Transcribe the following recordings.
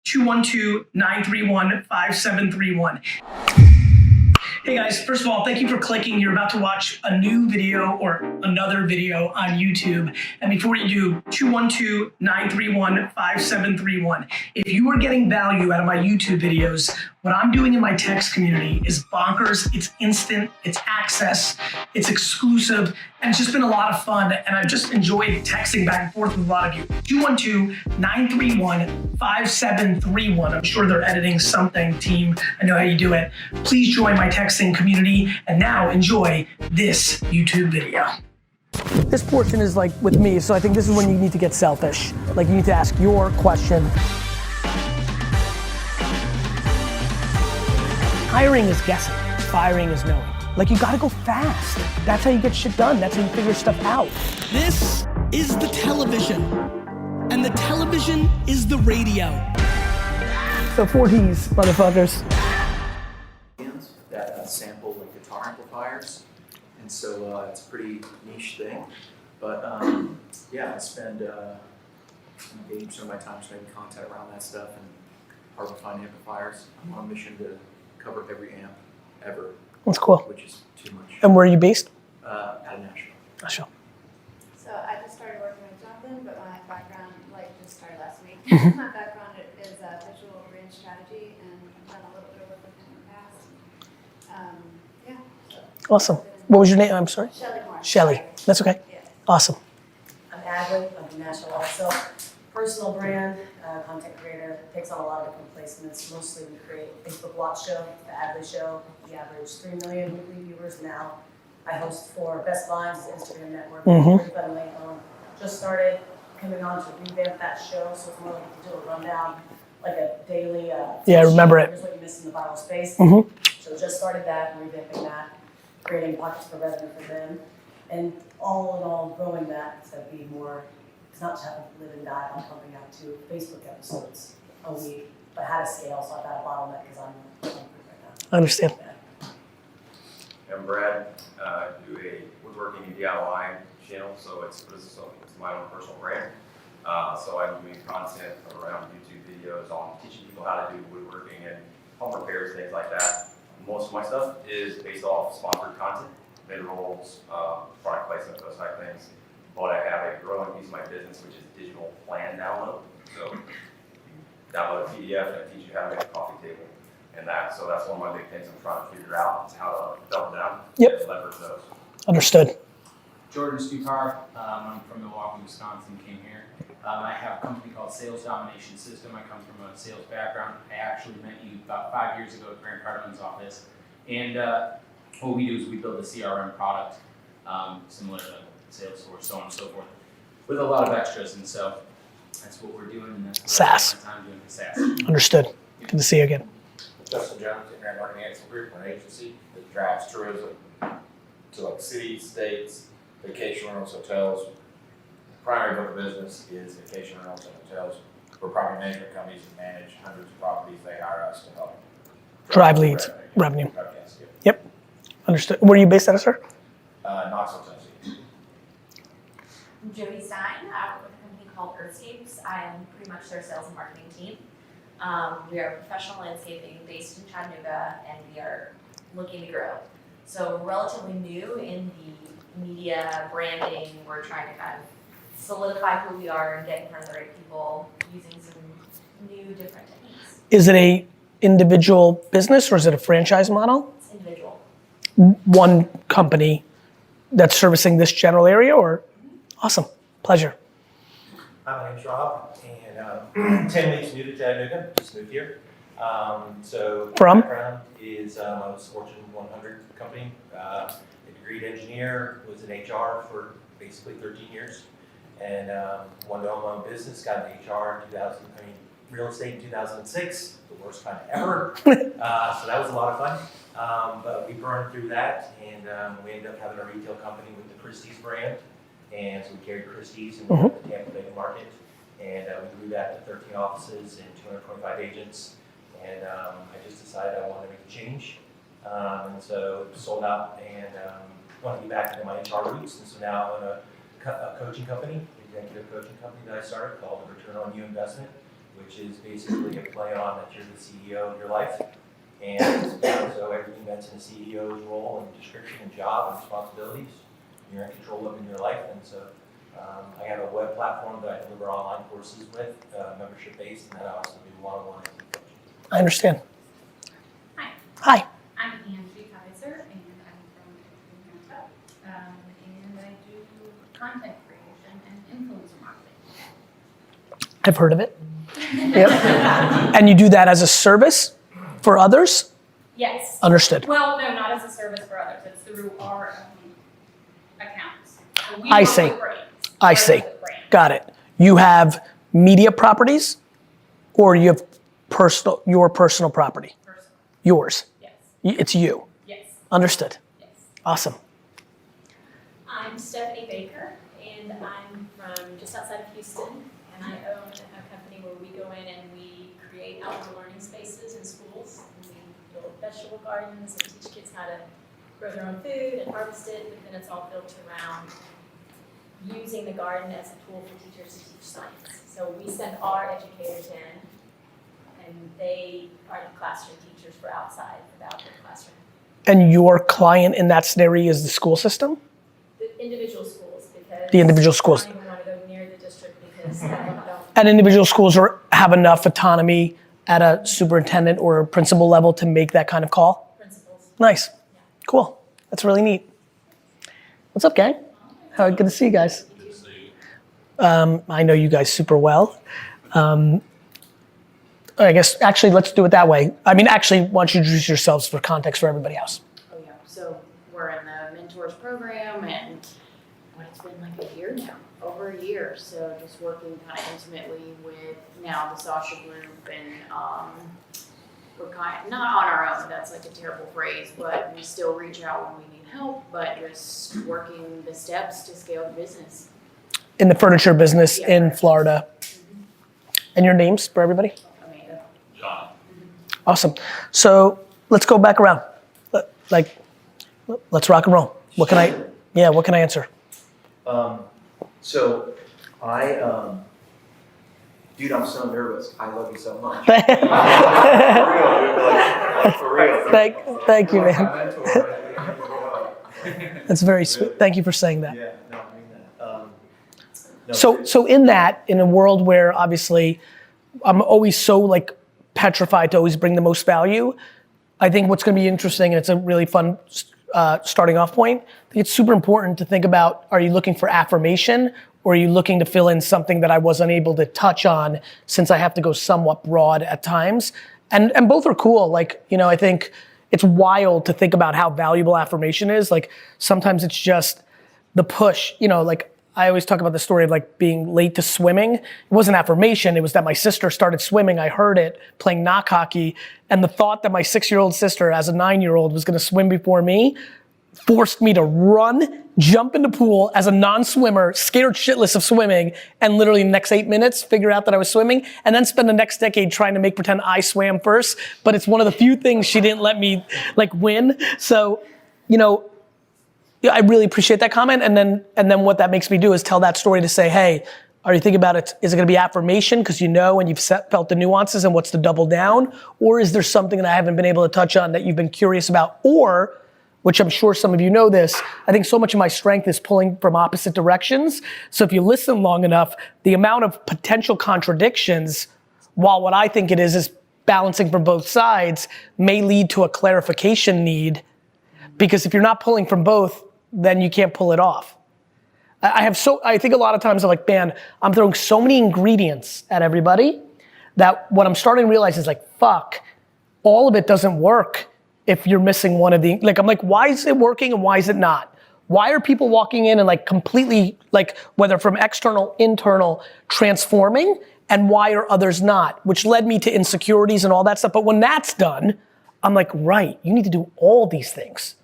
212-931-5731. Hey guys, first of all, thank you for clicking. You're about to watch a new video or another video on YouTube. And before you do, 212-931-5731. If you are getting value out of my YouTube videos, what I'm doing in my text community is bonkers. It's instant, it's access, it's exclusive, and it's just been a lot of fun. And I've just enjoyed texting back and forth with a lot of you. 212-931-5731. I'm sure they're editing something, team. I know how you do it. Please join my texting community. And now enjoy this YouTube video. This portion is like with me, so I think this is when you need to get selfish. Like you need to ask your question. Hiring is guessing, firing is knowing. Like you gotta go fast. That's how you get shit done. That's how you figure stuff out. This is the television, and the television is the radio. So 4Ds, motherfuckers. That sample like guitar amplifiers, and so it's a pretty niche thing. But yeah, I spend 80% of my time just making content around that stuff and hard to find amplifiers. I'm on a mission to cover every amp ever. That's cool. Which is too much. And where are you based? Out of Nashville. Nashville. So I just started working with Jonathan, but my background, just started last week. My background is visual range strategy, and I've done a little bit of work with him in the past. Yeah. So Awesome. What was your name? I'm sorry? Shelly Moore. Shelly. That's okay. Yeah. Awesome. I'm Adley, I'm from Nashville also. Personal brand, content creator, takes on a lot of different placements. Mostly we create Facebook Watch Show, the Adley Show. We average 3 million weekly viewers now. I host for Best Lines, Instagram Network, pretty friendly. Just started coming on to revamp that show, so it's more like to do a rundown, like a daily. Yeah, I remember it. Here's what you missed in the viral space. Mm-hmm. So just started that, revamping that, creating pockets for revenue for them, and all in all, growing that to be more. It's not just having to live and die. I'm pumping out 2 Facebook episodes a week, but how to scale, so I've got a bottleneck because I'm right now. I understand. I'm Brad, do a woodworking and DIY channel, so it's my own personal brand. So I'm doing content around YouTube videos on teaching people how to do woodworking and home repairs, things like that. Most of my stuff is based off sponsored content, mid-rolls, product placement, those type of things. But I have a growing piece of my business, which is digital plan download. So you download a PDF and I teach you how to make a coffee table and that. So that's one of my big things I'm trying to figure out is how to double down and leverage those. Understood. Jordan Stutar, I'm from Milwaukee, Wisconsin, came here. I have a company called Sales Domination System. I come from a sales background. I actually met you about 5 years ago at Grant Cardin's office. And what we do is we build a CRM product similar to Salesforce, so on and so forth, with a lot of extras. And so that's what we're doing. And that's what SaaS. I spend my time doing, SaaS. Understood. Good to see you again. Justin Jones at Grand Marketing Excellence Group, we're an agency that drives tourism to like cities, states, vacation rentals, hotels. The primary book of business is vacation rentals and hotels. We're property management companies that manage hundreds of properties. They hire us to help Drive leads, revenue. Yep. Understood. Where are you based out of, sir? Knoxville, Tennessee. I'm Jody Stein. I work with a company called Earthscapes. I am pretty much their sales and marketing team. We are professional landscaping based in Chattanooga, and we are looking to grow. So relatively new in the media branding. We're trying to kind of solidify who we are and get in front of the right people using some new different techniques. Is it a individual business or is it a franchise model? It's individual. One company that's servicing this general area or? Awesome. Pleasure. Hi, my name's Rob, and 10 weeks new to Chattanooga, just moved here. So From? My background is I was a Fortune 100 company, a degreed engineer, was in HR for basically 13 years, and wanted to own my own business, got into HR in real estate in 2006, the worst time ever. So that was a lot of fun, but we burned through that, and we ended up having a retail company with the Christie's brand. And so we carried Christie's in the Tampa Bay market, and we grew that to 13 offices and 225 agents. And I just decided I wanted to make a change, and so sold out and wanted to get back into my HR roots. And so now I own a coaching company, executive coaching company that I started called the Return on You Investment. which is basically a play on that you're the CEO of your life. And so everything that's in a CEO's role and description and job and responsibilities, you're in control of in your life. And so I have a web platform that I deliver online courses with, membership-based, and then I also do one-on-one coaching. I understand. Hi. Hi. I'm Angie Kaiser, and I'm from Atlanta, and I do content creation and influencer marketing. I've heard of it. Yep. And you do that as a service for others? Yes. Understood. Well, no, not as a service for others. It's through our accounts. So we I work see. with brands. I We see. work with brands. Got it. You have media properties, or you have your personal property? Personal. Yours. Yes. It's you. Yes. Understood. Yes. Awesome. I'm Stephanie Baker, and I'm from just outside of Houston, and I own a company where we go in and we create outdoor learning spaces in schools. And we build vegetable gardens and teach kids how to grow their own food and harvest it, but then it's all built around using the garden as a tool for teachers to teach science. So we send our educators in, and they are the classroom teachers for outside, for the outdoor classroom. And your client in that scenario is the school system? The individual schools, because The individual schools. I don't even want to go near the district because I don't. And individual schools have enough autonomy at a superintendent or a principal level to make that kind of call? Principals. Nice. Cool. That's really neat. What's up, gang? Good to see you guys. I know you guys super well. I guess, actually, let's do it that way. I mean, actually, why don't you introduce yourselves for context for everybody else? Oh yeah, so we're in the Mentors program, and it's been like a year now, over a year. So just working kind of intimately with now the Sasha group, and we're kind of not on our own. That's like a terrible phrase, but we still reach out when we need help. But just working the steps to scale the business. In the furniture business Yeah, in furniture. Florida. And your names for everybody? Amanda. John. Awesome. So let's go back around. Let's rock and roll. What can I answer? So dude, I'm so nervous. I love you so much. For real. Thank you, man. That's very sweet. Thank you for saying that. Yeah, no, I mean that. No, So in a world where obviously I'm always so like petrified to always bring the most value, I think what's gonna be interesting, and it's a really fun starting off point, I think it's super important to think about, are you looking for affirmation, or are you looking to fill in something that I wasn't able to touch on, since I have to go somewhat broad at times? And both are cool. Like, I think it's wild to think about how valuable affirmation is. Like, sometimes it's just the push, like I always talk about the story of like being late to swimming. It wasn't affirmation, it was that my sister started swimming, I heard it, playing knock hockey, and the thought that my 6-year-old sister as a 9-year-old was gonna swim before me forced me to run, jump in the pool as a non-swimmer, scared shitless of swimming, and literally in the next 8 minutes figure out that I was swimming, and then spend the next decade trying to make pretend I swam first. But it's one of the few things she didn't let me like win. So, I really appreciate that comment. And then what that makes me do is tell that story to say, hey, are you thinking about it? Is it gonna be affirmation because and you've felt the nuances and what's to double down? Or is there something that I haven't been able to touch on that you've been curious about? Or, which I'm sure some of you know this, I think so much of my strength is pulling from opposite directions. So if you listen long enough, the amount of potential contradictions, while what I think it is balancing from both sides, may lead to a clarification need. Because if you're not pulling from both, then you can't pull it off. I think a lot of times I'm like, man, I'm throwing so many ingredients at everybody that what I'm starting to realize is like, fuck, all of it doesn't work if you're missing one of the, I'm like, why is it working and why is it not? Why are people walking in and like completely, like whether from external, internal, transforming, and why are others not? Which led me to insecurities and all that stuff. But when that's done, I'm like, right, you need to do all these things.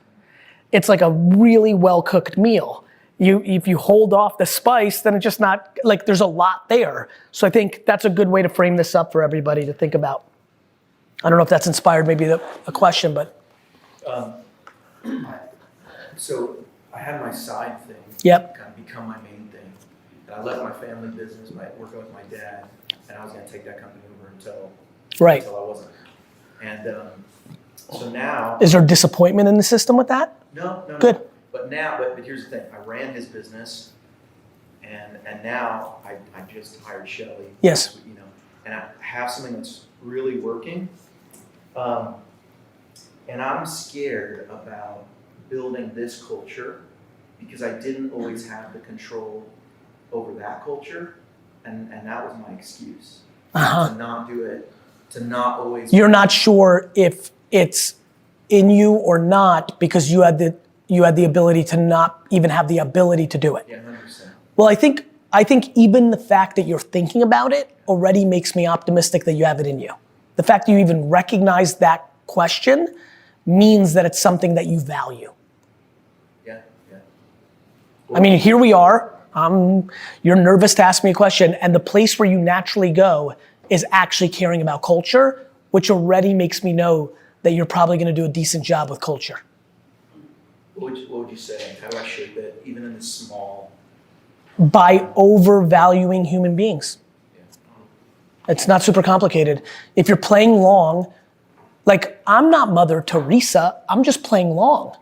It's like a really well-cooked meal. If you hold off the spice, then it's just not, like there's a lot there. So I think that's a good way to frame this up for everybody to think about. I don't know if that's inspired maybe a question, but. So I had my side thing Yep. kind of become my main thing. And I left my family business by working with my dad. and I was gonna take that company over until Right. I wasn't. And so now. Is there disappointment in the system with that? No. Good. But here's the thing, I ran his business, and now I just hired Shelly. Yes. You know, and I have something that's really working. And I'm scared about building this culture because I didn't always have the control over that culture, and that was my excuse. To not do it, to not always. You're not sure if it's in you or not because you had the ability to not even have the ability to do it. Yeah, 100%. Well, I think even the fact that you're thinking about it already makes me optimistic that you have it in you. The fact that you even recognize that question means that it's something that you value. Yeah. I mean, here we are. You're nervous to ask me a question, and the place where you naturally go is actually caring about culture, which already makes me know that you're probably gonna do a decent job with culture. What would you say? How do I shape it, even in the small? By overvaluing human beings. It's not super complicated. If you're playing long, like I'm not Mother Teresa, I'm just playing long.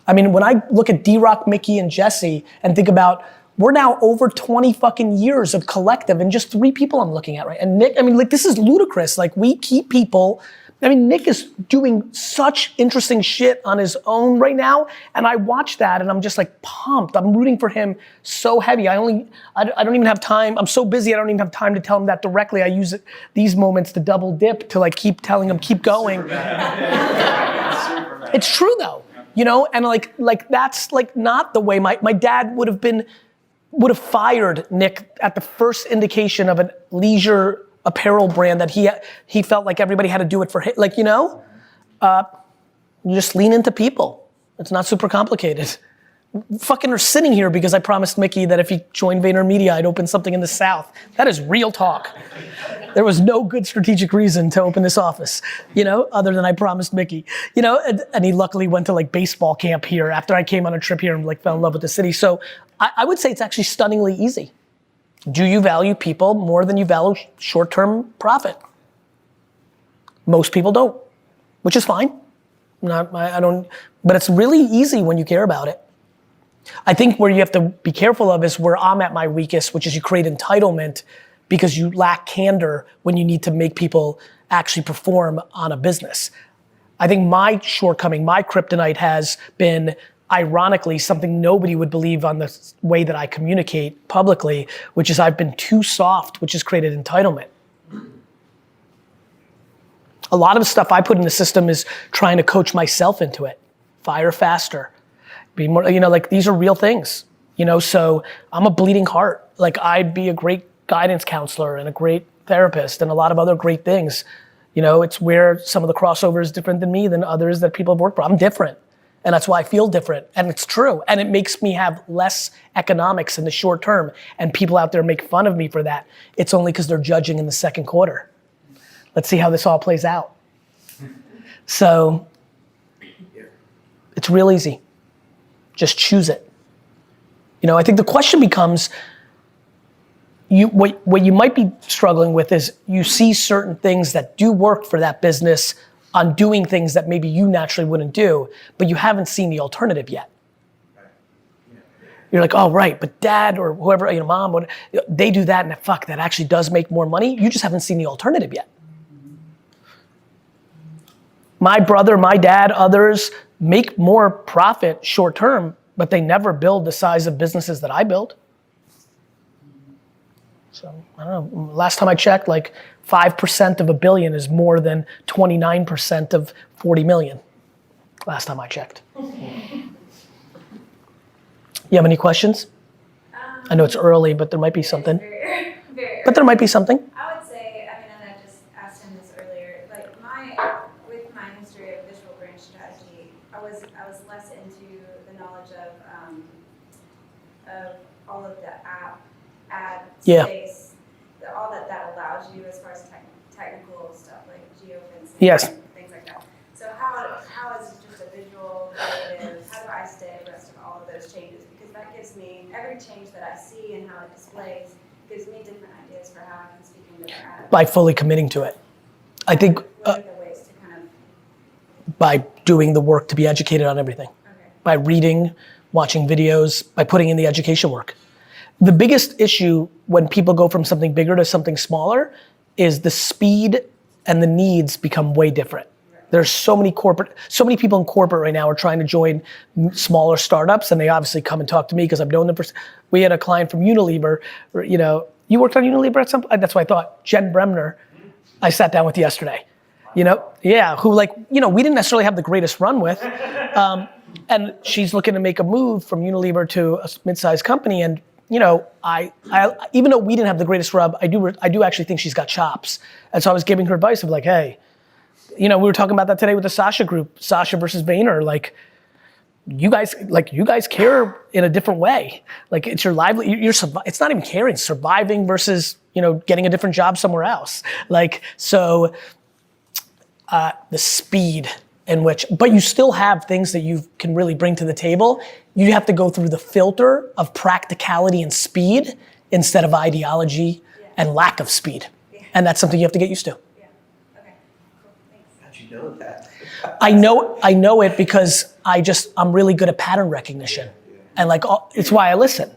I mean, when I look at D-Rock, Mickey, and Jesse and think about, we're now over 20 fucking years of collective and just 3 people I'm looking at, right? And Nick, I mean, like this is ludicrous. Like we keep people, I mean, Nick is doing such interesting shit on his own right now, and I watch that and I'm just like pumped. I'm rooting for him so heavy. I don't even have time. I'm so busy, I don't even have time to tell him that directly. I use these moments to double dip to like keep telling him, keep going. It's true though, you know, and like that's like not the way my dad would have fired Nick at the first indication of a leisure apparel brand that he felt like everybody had to do it for him. Like, you know, you just lean into people. It's not super complicated. Fucking are sitting here because I promised Mickey that if he joined VaynerMedia, I'd open something in the South. That is real talk. There was no good strategic reason to open this office, you know, other than I promised Mickey, you know, and he luckily went to like baseball camp here after I came on a trip here and like fell in love with the city. So I would say it's actually stunningly easy. Do you value people more than you value short-term profit? Most people don't, which is fine. But it's really easy when you care about it. I think where you have to be careful of is where I'm at my weakest, which is you create entitlement because you lack candor when you need to make people actually perform on a business. I think my shortcoming, my kryptonite has been ironically something nobody would believe on the way that I communicate publicly, which is I've been too soft, which has created entitlement. A lot of the stuff I put in the system is trying to coach myself into it. Fire faster, be more, you know, like these are real things, you know, so I'm a bleeding heart. Like I'd be a great guidance counselor and a great therapist and a lot of other great things. You know, it's where some of the crossover is different than me than others that people have worked for. I'm different. And that's why I feel different, and it's true. And it makes me have less economics in the short term, and people out there make fun of me for that. It's only because they're judging in the second quarter. Let's see how this all plays out. So, it's real easy. Just choose it. You know, I think the question becomes, what you might be struggling with is you see certain things that do work for that business on doing things that maybe you naturally wouldn't do, but you haven't seen the alternative yet. You're like, oh, right, but dad or whoever, you know, mom, they do that and fuck, that actually does make more money. You just haven't seen the alternative yet. My brother, my dad, others make more profit short term, but they never build the size of businesses that I build. So, I don't know, last time I checked, like 5% of $1 billion is more than 29% of 40 million. Last time I checked. You have any questions? I know it's early, but there might be something. Very But there might be something. I would say, I mean, and I just asked him this earlier, like with my history of visual brand strategy, I was less into the knowledge of all of the ad space, all that allows you as far as technical stuff like geofencing, Yes. things like that. So how is just a visual creative, how do I stay abreast of all of those changes? Because that gives me, every change that I see and how it displays gives me different ideas for how I can speak into their ad. By fully committing to it. I think What are the ways to kind of, by doing the work to be educated on everything. okay. By reading, watching videos, by putting in the education work. The biggest issue when people go from something bigger to something smaller is the speed and the needs become way different. There's so many people in corporate right now are trying to join smaller startups, and they obviously come and talk to me because I've known them we had a client from Unilever, you worked on Unilever at some point? That's what I thought. Jen Bremner, I sat down with yesterday. Who we didn't necessarily have the greatest run with. And she's looking to make a move from Unilever to a mid-sized company, and I even though we didn't have the greatest rub, I do actually think she's got chops. And so I was giving her advice of like, hey, we were talking about that today with the Sasha group, Sasha versus Vayner. Like, you guys care in a different way. Like, it's your livelihood. It's not even caring. Surviving versus getting a different job somewhere else. Like, so the speed in which, but you still have things that you can really bring to the table. You have to go through the filter of practicality and speed instead of ideology and lack of speed. And that's something you have to get used to. How'd you know that? I know it because I'm really good at pattern recognition. And it's why I listen.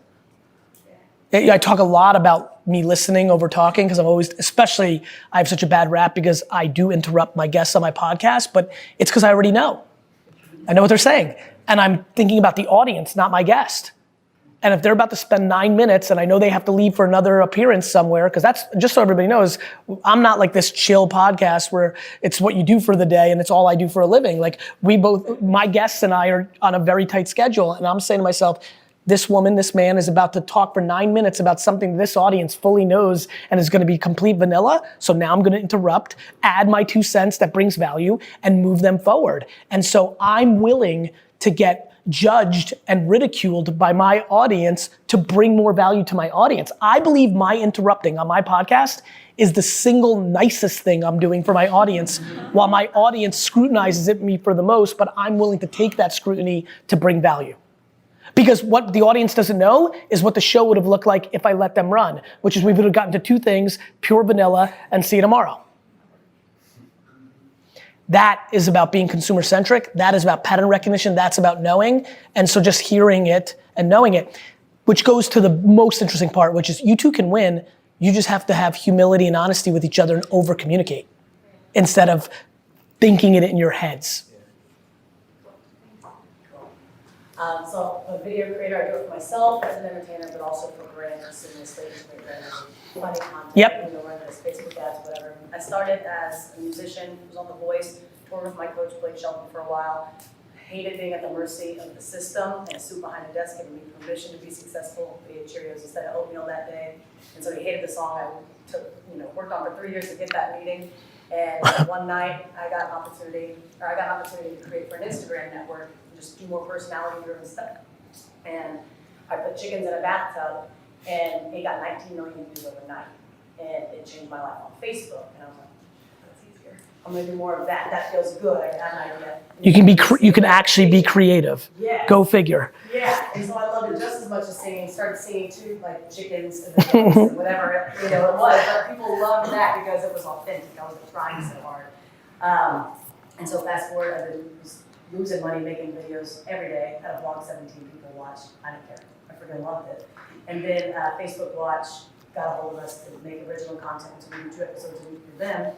I talk a lot about me listening over talking because I have such a bad rap because I do interrupt my guests on my podcast, but it's because I already know. I know what they're saying. And I'm thinking about the audience, not my guest. And if they're about to spend 9 minutes and I know they have to leave for another appearance somewhere, because that's, just so everybody knows, I'm not like this chill podcast where it's what you do for the day and it's all I do for a living. Like, my guests and I are on a very tight schedule, and I'm saying to myself, this woman, this man is about to talk for 9 minutes about something this audience fully knows and is gonna be complete vanilla. So now I'm gonna interrupt, add my 2 cents that brings value, and move them forward. And so I'm willing to get judged and ridiculed by my audience to bring more value to my audience. I believe my interrupting on my podcast is the single nicest thing I'm doing for my audience, while my audience scrutinizes it me for the most, but I'm willing to take that scrutiny to bring value. Because what the audience doesn't know is what the show would have looked like if I let them run, which is we would have gotten to 2 things, pure vanilla and see you tomorrow. That is about being consumer centric. That is about pattern recognition. That's about knowing. And so just hearing it and knowing it, which goes to the most interesting part, which is you two can win. You just have to have humility and honesty with each other and over communicate instead of thinking it in your heads. So I'm a video creator. I do it for myself as an entertainer, but also for brands in this space, great brands, funny content. Yep. Whether it's Facebook ads, whatever. I started as a musician, was on The Voice, toured with my coach Blake Shelton for a while. Hated being at the mercy of the system and suit behind the desk giving me permission to be successful. We ate Cheerios instead of oatmeal that day, and so he hated the song. I worked on for 3 years to get that meeting. And one night I got an opportunity to create for an Instagram network. Just do more personality-driven stuff. And I put chickens in a bathtub, and it got 19 million views overnight. And it changed my life on Facebook. And I was like, that's easier. I'm gonna do more of that. That feels good. I got an idea. You can actually be creative. Yeah. Go figure. Yeah, and so I loved it just as much as singing. Started singing too, like chickens and the ducks and whatever it was. But people loved that because it was authentic. I wasn't trying so hard. And so fast forward, I've been losing money making videos every day. I had a vlog 17 people watch. I didn't care. I freaking loved it. And then Facebook Watch got a hold of us to make original content. So we do 2 episodes a week for them.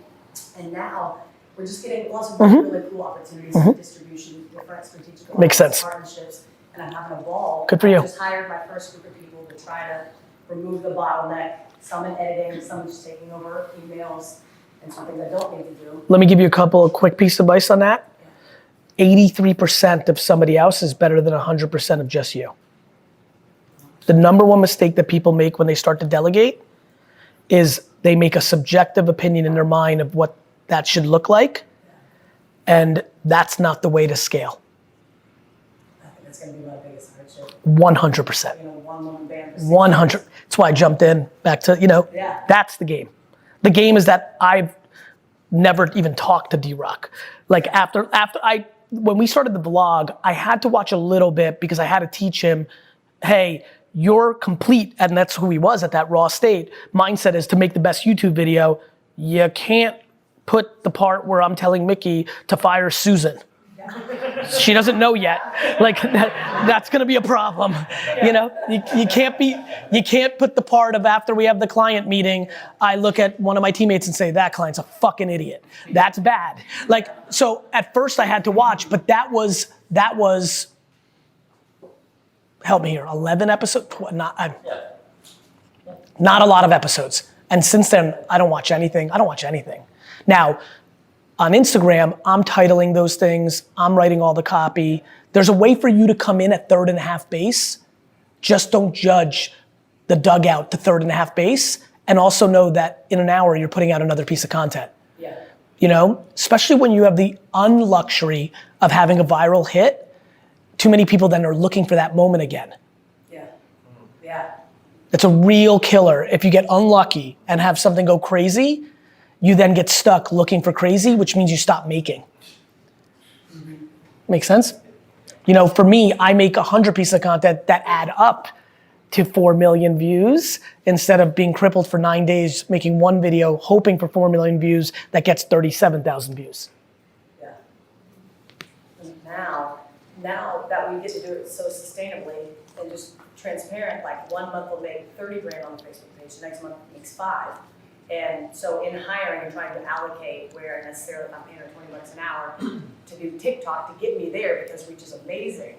And now we're just getting lots of really cool opportunities for distribution, different strategic Makes sense. partnerships. And I'm having a ball. Good for you. I just hired my first group of people to try to remove the bottleneck. Some in editing, some just taking over emails, and some things I don't need to do. Let me give you a couple of quick pieces of advice on that. 83% of somebody else is better than 100% of just you. The number one mistake that people make when they start to delegate is they make a subjective opinion in their mind of what that should look like, and that's not the way to scale. I think that's gonna be my biggest hardship. 100%. One woman band. 100. That's why I jumped in back to, Yeah. that's the game. The game is that I've never even talked to D-Rock. Like when we started the vlog, I had to watch a little bit because I had to teach him, hey, your complete, and that's who he was at that raw state, mindset is to make the best YouTube video. You can't put the part where I'm telling Mickey to fire Susan. She doesn't know yet. Like that's gonna be a problem. You know, you can't put the part of after we have the client meeting, I look at one of my teammates and say, that client's a fucking idiot. That's bad. Like, so at first I had to watch, but that was, help me here, 11 episodes, not a lot of episodes. And since then, I don't watch anything. Now, on Instagram, I'm titling those things, I'm writing all the copy. There's a way for you to come in at 3rd and a half base. Just don't judge the dugout to 3rd and a half base, and also know that in an hour you're putting out another piece of content. Yeah. You know, especially when you have the unluxury of having a viral hit, too many people then are looking for that moment again. Yeah. Yeah. It's a real killer. If you get unlucky and have something go crazy, you then get stuck looking for crazy, which means you stop making. Make sense? You know, for me, I make 100 pieces of content that add up to 4 million views instead of being crippled for 9 days making one video hoping for 4 million views that gets 37,000 views. Yeah. And now that we get to do it so sustainably and just transparent, like 1 month will make 30 grand on the Facebook page, the next month makes 5. And so in hiring and trying to allocate where necessarily if I'm paying her $20 an hour to do TikTok to get me there because reach is amazing,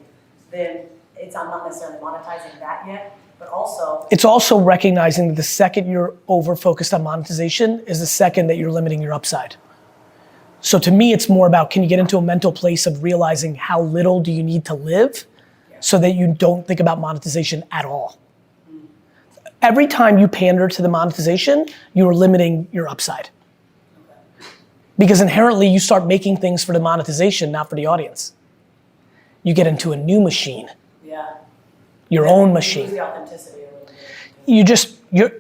then I'm not necessarily monetizing that yet, but also. It's also recognizing that the second you're over focused on monetization is the second that you're limiting your upside. So to me, it's more about, can you get into a mental place of realizing how little do you need to live so that you don't think about monetization at all. Every time you pander to the monetization, you are limiting your upside. Because inherently you start making things for the monetization, not for the audience. You get into a new machine. Yeah. Your own machine. Lose the authenticity a little bit.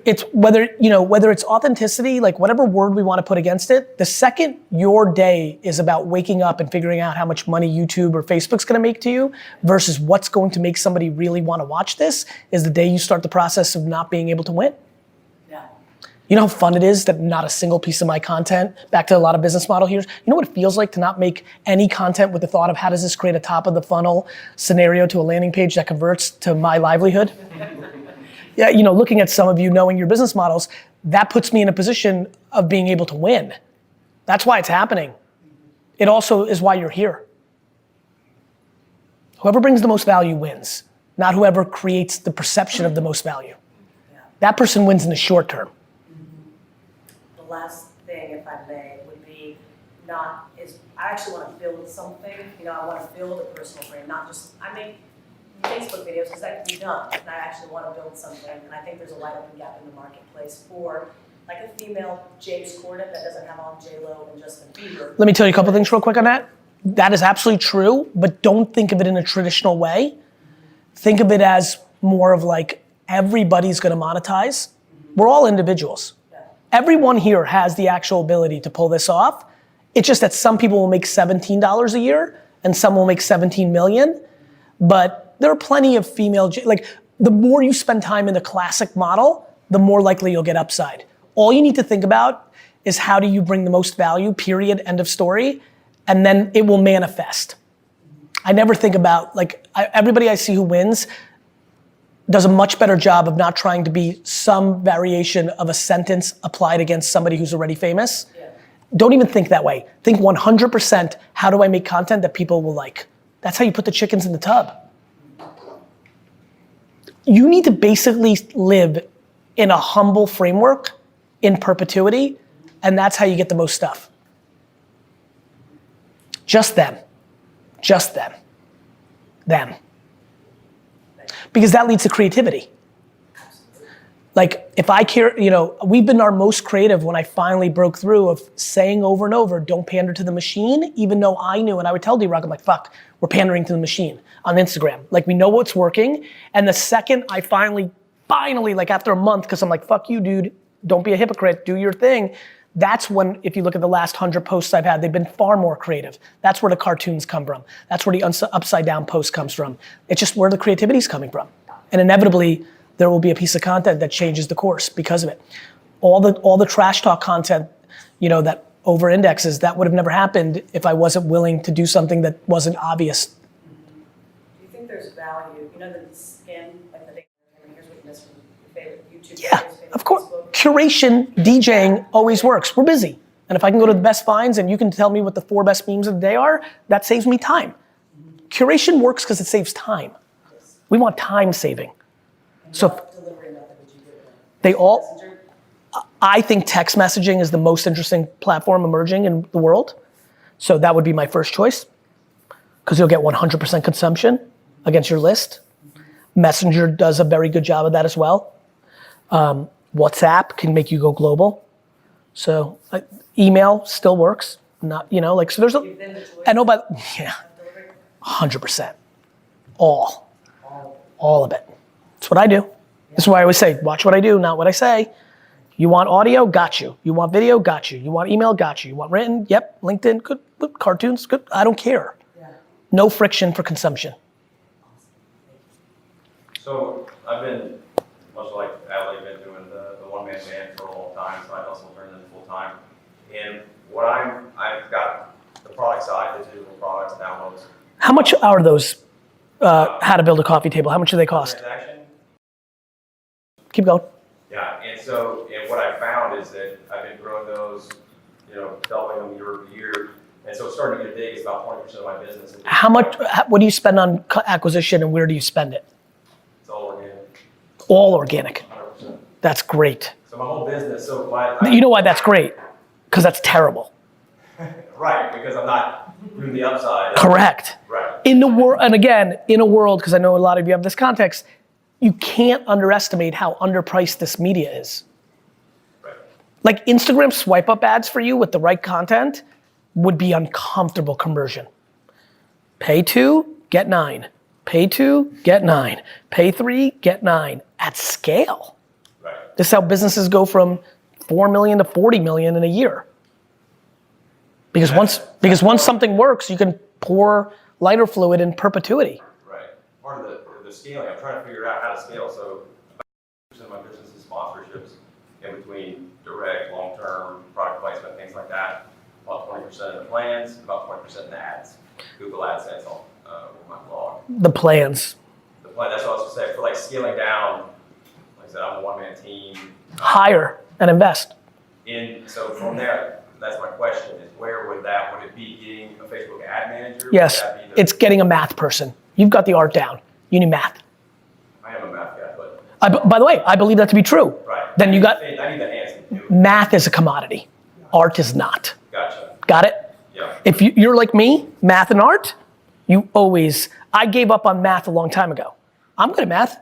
It's whether it's authenticity, like whatever word we want to put against it, the second your day is about waking up and figuring out how much money YouTube or Facebook's gonna make to you versus what's going to make somebody really want to watch this is the day you start the process of not being able to win. Yeah. You know how fun it is that not a single piece of my content, back to a lot of business model here, you know what it feels like to not make any content with the thought of how does this create a top of the funnel scenario to a landing page that converts to my livelihood? Yeah, you know, looking at some of you knowing your business models, that puts me in a position of being able to win. That's why it's happening. It also is why you're here. Whoever brings the most value wins, not whoever creates the perception of the most value. Yeah. That person wins in the short term. The last thing, if I may, would be I actually want to build something. You know, I want to build a personal brand, not just, I make Facebook videos because that can be done, and I actually want to build something, and I think there's a wide open gap in the marketplace for like a female James Corden that doesn't have all J-Lo and Justin Bieber. Let me tell you a couple things real quick on that. That is absolutely true, but don't think of it in a traditional way. Think of it as more of like everybody's gonna monetize. We're all individuals. Everyone here has the actual ability to pull this off. It's just that some people will make $17 a year and some will make 17 million, but there are plenty of female, like the more you spend time in the classic model, the more likely you'll get upside. All you need to think about is how do you bring the most value, period, end of story, and then it will manifest. I never think about, everybody I see who wins does a much better job of not trying to be some variation of a sentence applied against somebody who's already famous. Yeah. Don't even think that way. Think 100%, how do I make content that people will like? That's how you put the chickens in the tub. You need to basically live in a humble framework in perpetuity, and that's how you get the most stuff. Just them. Just them. Them. Because that leads to creativity. Like if I care, we've been our most creative when I finally broke through of saying over and over, don't pander to the machine, even though I knew, and I would tell D-Rock, I'm like, fuck, we're pandering to the machine on Instagram. Like we know what's working, and the second I finally, like after a month, because I'm like, fuck you, dude, don't be a hypocrite, do your thing. That's when, if you look at the last 100 posts I've had, they've been far more creative. That's where the cartoons come from. That's where the upside down post comes from. It's just where the creativity's coming from. And inevitably, there will be a piece of content that changes the course because of it. All the trash talk content, that over indexes, that would have never happened if I wasn't willing to do something that wasn't obvious. Do you think there's value, the skin, like the data, here's what you miss from your favorite YouTube Yeah, videos, of course. Facebook? Curation, DJing always works. We're busy. And if I can go to the best finds and you can tell me what the 4 best memes of the day are, that saves me time. Curation works because it saves time. We want time saving. So Delivery method would you do it? they all, Messenger? I think text messaging is the most interesting platform emerging in the world. So that would be my first choice because you'll get 100% consumption against your list. Messenger does a very good job of that as well. WhatsApp can make you go global. So email still works. Not, so there's Give them the choice. I know, but yeah, Delivery? 100%. All of it. That's what I do. This is why I always say, watch what I do, not what I say. You want audio? Got you. You want video? Got you. You want email? Got you. You want written? Yep. LinkedIn? Good. Cartoons? Good. I don't care. Yeah. No friction for consumption. So I've been, much like Adley, been doing the one-man band for a long time, so I also turned into full-time. And what I've got the product side, the digital products, downloads. How much are those, how to build a coffee table? How much do they cost? Transaction. Keep going. Yeah, and what I found is that I've been growing those, doubling them year over year. And so it's starting to get big. It's about 20% of my business. What do you spend on acquisition and where do you spend it? It's all organic. All organic. 100%. That's great. So my whole business, You know why that's great? Because that's terrible. right, because I'm not doing the upside. Correct. Right. In the world, and again, in a world, because I know a lot of you have this context, you can't underestimate how underpriced this media is. Right. Like Instagram swipe up ads for you with the right content would be uncomfortable conversion. Pay 2, get 9. Pay 2, get 9. Pay 3, get 9 at scale. Right. This is how businesses go from 4 million to 40 million in a year. Because once something works, you can pour lighter fluid in perpetuity. Right. Part of the scaling, I'm trying to figure out how to scale. So about 50% of my business is sponsorships in between direct, long-term, product placement, things like that. About 20% in the plans, about 20% in the ads. Google AdSense on my blog. The plans. The plan, that's what I was going to say. For like scaling down, like I said, I'm a one-man team. Hire and invest. So from there, that's my question is would it be getting a Facebook ad manager? Yes, Would that be it's getting a math person. You've got the art down. You need math. I am a math guy, but. By the way, I believe that to be true. Right. Then you got, I need the hands to do it. math is a commodity. Art is not. Gotcha. Got it? Yeah. If you're like me, math and art, I gave up on math a long time ago. I'm good at math.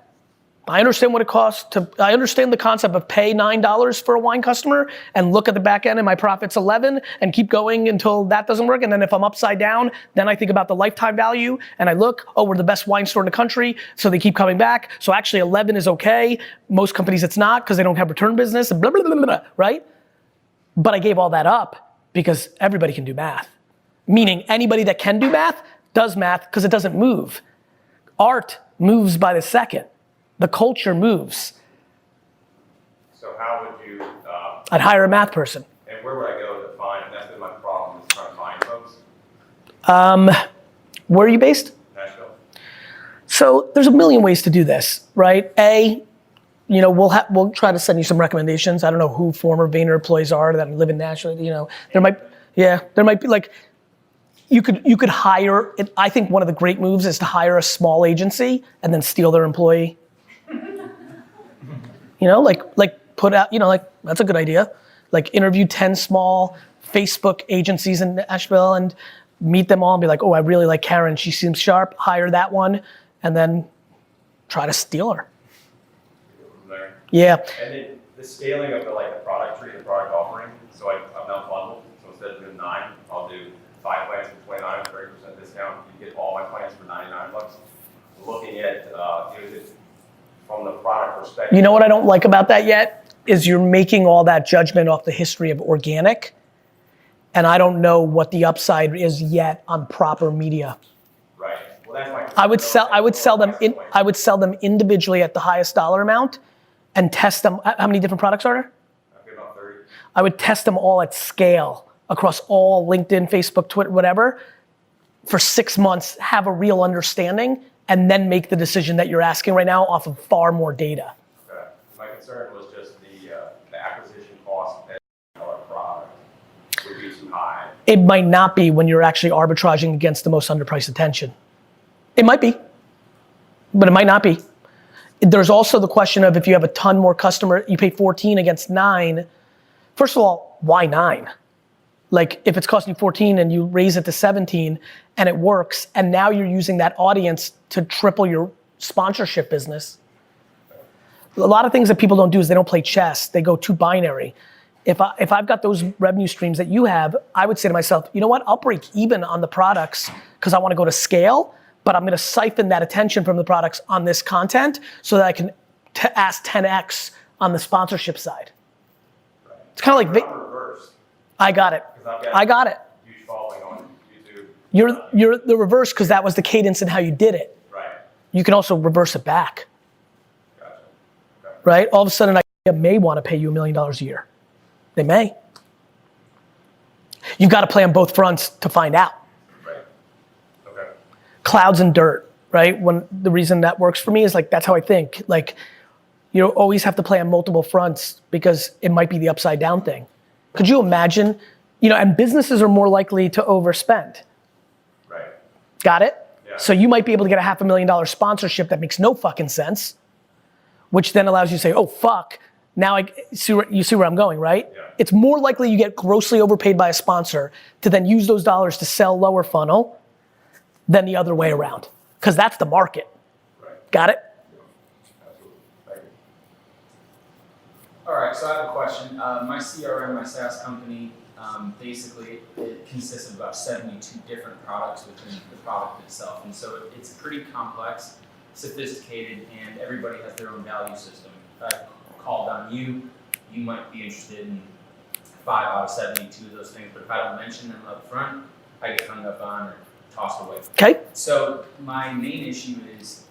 I understand what it costs I understand the concept of pay $9 for a wine customer and look at the back end and my profit's 11 and keep going until that doesn't work. And then if I'm upside down, then I think about the lifetime value and I look, we're the best wine store in the country. So they keep coming back. So actually 11 is okay. Most companies it's not because they don't have return business and blah, blah, blah, blah, blah, right? But I gave all that up because everybody can do math. Meaning anybody that can do math does math because it doesn't move. Art moves by the second. The culture moves. So how would you? I'd hire a math person. And where would I go to find? And that's been my problem is trying to find folks. Where are you based? Nashville. So there's a million ways to do this, right? We'll try to send you some recommendations. I don't know who former Vayner employees are that live in Nashville. There might be like. You could hire. I think one of the great moves is to hire a small agency and then steal their employee. Put out. That's a good idea. Like interview 10 small Facebook agencies in Nashville and meet them all and be like, I really like Karen. She seems sharp. Hire that one, and then try to steal her. There. Yeah. And then the scaling of the product tree, the product offering. So I've now bundled. So instead of doing 9, I'll do 5 plans for $29, 30% discount. You get all my plans for $99. Looking at from the product perspective. You know what I don't like about that yet is you're making all that judgment off the history of organic, and I don't know what the upside is yet on proper media. Right. Well, that's my. I would sell them individually at the highest dollar amount and test them. How many different products are there? About 30. I would test them all at scale across all LinkedIn, Facebook, Twitter, whatever, for 6 months, have a real understanding, and then make the decision that you're asking right now off of far more data. Okay. My concern was just the acquisition cost of our product would be too high. It might not be when you're actually arbitraging against the most underpriced attention. It might be, but it might not be. There's also the question of if you have a ton more customer, you pay 14 against 9. First of all, why 9? Like if it's costing you 14 and you raise it to 17 and it works, and now you're using that audience to triple your sponsorship business. A lot of things that people don't do is they don't play chess. They go too binary. If I've got those revenue streams that you have, I would say to myself, you know what? I'll break even on the products because I want to go to scale, but I'm going to siphon that attention from the products on this content so that I can ask 10x on the sponsorship side. Right. It's kind of like I got it. I got it. Huge following on YouTube. You're the reverse because that was the cadence and how you did it. Right. You can also reverse it back. Gotcha. Okay. Right? All of a sudden, I may want to pay you $1 million a year. They may. You've got to play on both fronts to find out. Right. Okay. Clouds and dirt, right? When the reason that works for me is like that's how I think. Like you always have to play on multiple fronts because it might be the upside down thing. Could you imagine? And businesses are more likely to overspend. Right. Got it? Yeah. So you might be able to get a $500,000 sponsorship that makes no fucking sense, which then allows you to say, oh fuck, now you see where I'm going, right? Yeah. It's more likely you get grossly overpaid by a sponsor to then use those dollars to sell lower funnel than the other way around, because that's the market. Right. Got it? Yeah. Absolutely. Thank you. All right, so I have a question. My CRM, my SaaS company, basically it consists of about 72 different products within the product itself. And so it's pretty complex, sophisticated, and everybody has their own value system. If I called on you, you might be interested in 5 out of 72 of those things, but if I don't mention them up front, I get hung up on or tossed away. Okay. So my main issue is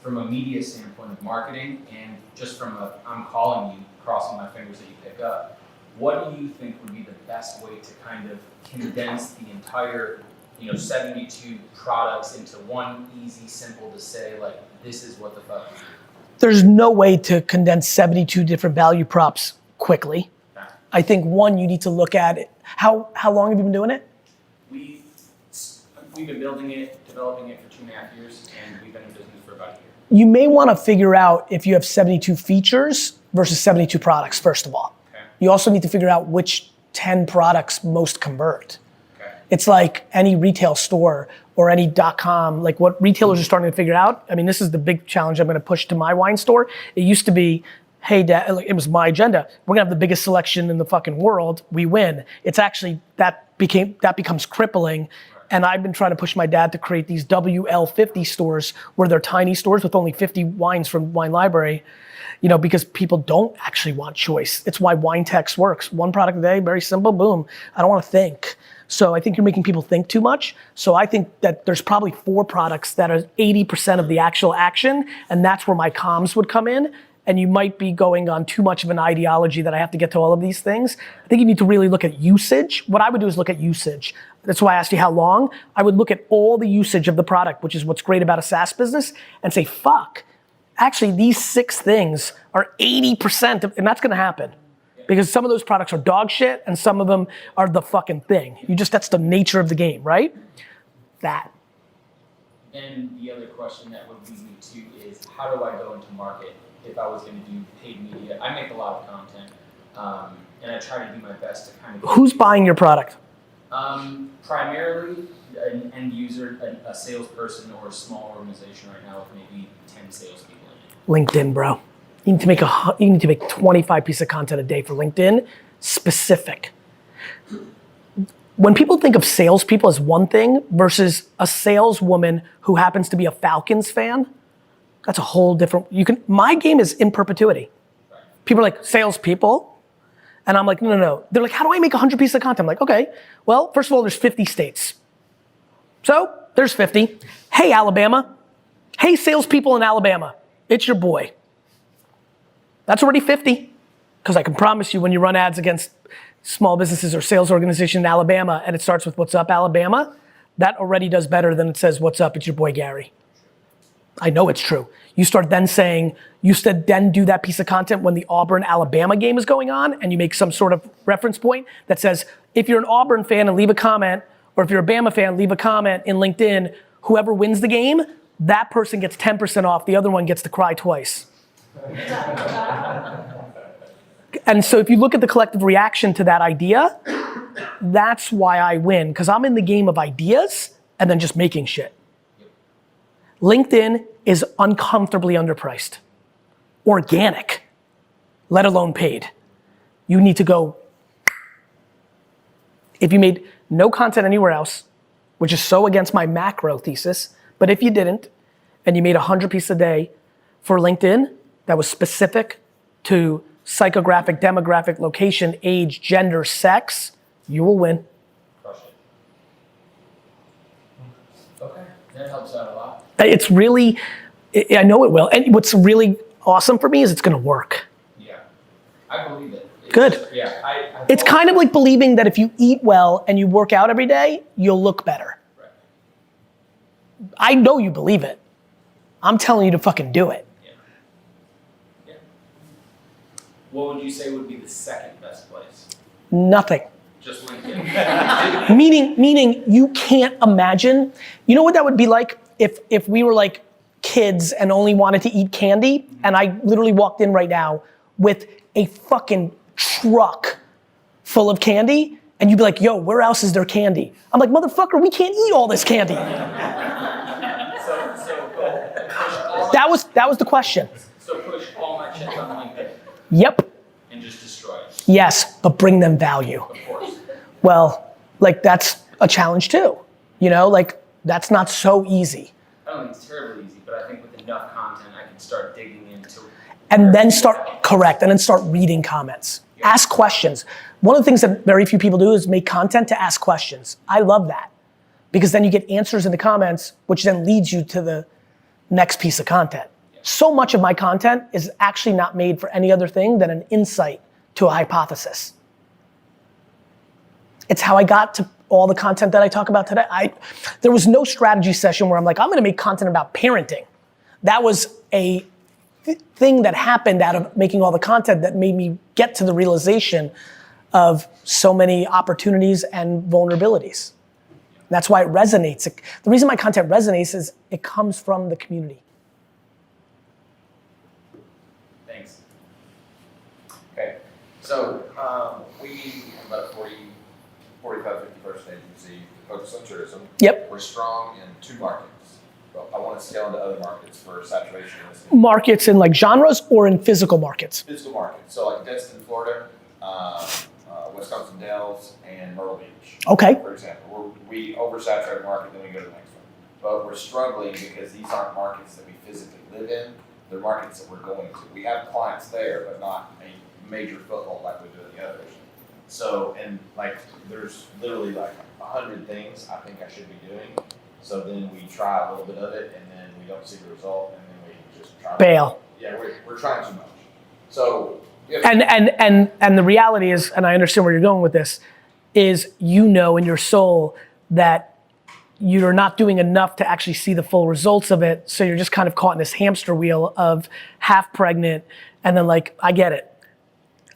from a media standpoint of marketing, and just from I'm calling you, crossing my fingers that you pick up. What do you think would be the best way to kind of condense the entire, 72 products into one easy, simple to say, like, this is what the fuck we do? There's no way to condense 72 different value props quickly. Okay. I think one, you need to look at it. How long have you been doing it? We've been building it, developing it for 2.5 years, and we've been in business for about a year. You may want to figure out if you have 72 features versus 72 products, first of all. Okay. You also need to figure out which 10 products most convert. Okay. It's like any retail store or any .com, like what retailers are starting to figure out. I mean, this is the big challenge I'm going to push to my wine store. It used to be, hey, Dad, it was my agenda. We're going to have the biggest selection in the fucking world. We win. It's actually, that becomes crippling. And I've been trying to push my dad to create these WL50 stores where they're tiny stores with only 50 wines from Wine Library, because people don't actually want choice. It's why Wine Text works. One product a day, very simple, boom. I don't want to think. So I think you're making people think too much. So I think that there's probably 4 products that are 80% of the actual action, and that's where my comms would come in. And you might be going on too much of an ideology that I have to get to all of these things. I think you need to really look at usage. What I would do is look at usage. That's why I asked you how long. I would look at all the usage of the product, which is what's great about a SaaS business, and say, fuck, actually these 6 things are 80% of, and that's gonna happen. Because some of those products are dog shit and some of them are the fucking thing. That's the nature of the game, right? That. And the other question that would lead me to is, how do I go into market if I was going to do paid media? I make a lot of content, and I try to do my best to kind of... Who's buying your product? Primarily an end user, a salesperson, or a small organization right now with maybe 10 salespeople in it. LinkedIn, bro. You need to make 25 pieces of content a day for LinkedIn, specific. When people think of salespeople as one thing versus a saleswoman who happens to be a Falcons fan, that's a whole different, my game is in perpetuity. People are like, salespeople? And I'm like, no. They're like, how do I make 100 pieces of content? I'm like, okay, well, first of all, there's 50 states. So There's 50. Hey, Alabama. Hey, salespeople in Alabama. It's your boy. That's already 50. Because I can promise you when you run ads against small businesses or sales organization in Alabama and it starts with what's up, Alabama, that already does better than it says, what's up, it's your boy Gary. I know it's true. You start then saying, then do that piece of content when the Auburn-Alabama game is going on and you make some sort of reference point that says, if you're an Auburn fan and leave a comment, or if you're a Bama fan, leave a comment in LinkedIn, whoever wins the game, that person gets 10% off, the other one gets to cry twice. And so if you look at the collective reaction to that idea, that's why I win, because I'm in the game of ideas and then just making shit. LinkedIn is uncomfortably underpriced. Organic, let alone paid. You need to go, if you made no content anywhere else, which is so against my macro thesis, but if you didn't, and you made 100 pieces a day for LinkedIn that was specific to psychographic, demographic, location, age, gender, sex, you will win. Crush it. Okay, that helps out a lot. It's really, I know it will. And what's really awesome for me is it's gonna work. Yeah, I believe it. Good. Yeah, It's kind of like believing that if you eat well and you work out every day, you'll look better. Right. I know you believe it. I'm telling you to fucking do it. Yeah. What would you say would be the second best place? Nothing. Just LinkedIn. Meaning you can't imagine, you know what that would be like if we were like kids and only wanted to eat candy and I literally walked in right now with a fucking truck full of candy and you'd be like, yo, where else is there candy? I'm like, motherfucker, we can't eat all this candy. That was the question. So push all my shit on LinkedIn Yep. and just destroy it. Yes, but bring them value. Of course. Well, like that's a challenge too. You know, like that's not so easy. I don't think it's terribly easy, but I think with enough content, I can start digging into. And then start reading comments. Yeah. Ask questions. One of the things that very few people do is make content to ask questions. I love that because then you get answers in the comments, which then leads you to the next piece of content. Yeah. So much of my content is actually not made for any other thing than an insight to a hypothesis. It's how I got to all the content that I talk about today. There was no strategy session where I'm like, I'm gonna make content about parenting. That was a thing that happened out of making all the content that made me get to the realization of so many opportunities and vulnerabilities. That's why it resonates. The reason my content resonates is it comes from the community. Thanks. Okay, so we about 45, 50-person agency focused on tourism. Yep. We're strong in 2 markets. But I want to scale into other markets for saturation. Markets in like genres or in physical markets? Physical markets. So like Destin, Florida, Wisconsin Dells, and Myrtle Beach. Okay. For example, we oversaturate a market, then we go to the next one. But we're struggling because these aren't markets that we physically live in. They're markets that we're going to. We have clients there, but not a major foothold like we do in the others. So, and like, there's literally like 100 things I think I should be doing. So then we try a little bit of it, and then we don't see the result, and then we just try. Bail. Yeah, we're trying too much. So. And the reality is, and I understand where you're going with this, is you know in your soul that you're not doing enough to actually see the full results of it. So you're just kind of caught in this hamster wheel of half pregnant, and then like I get it.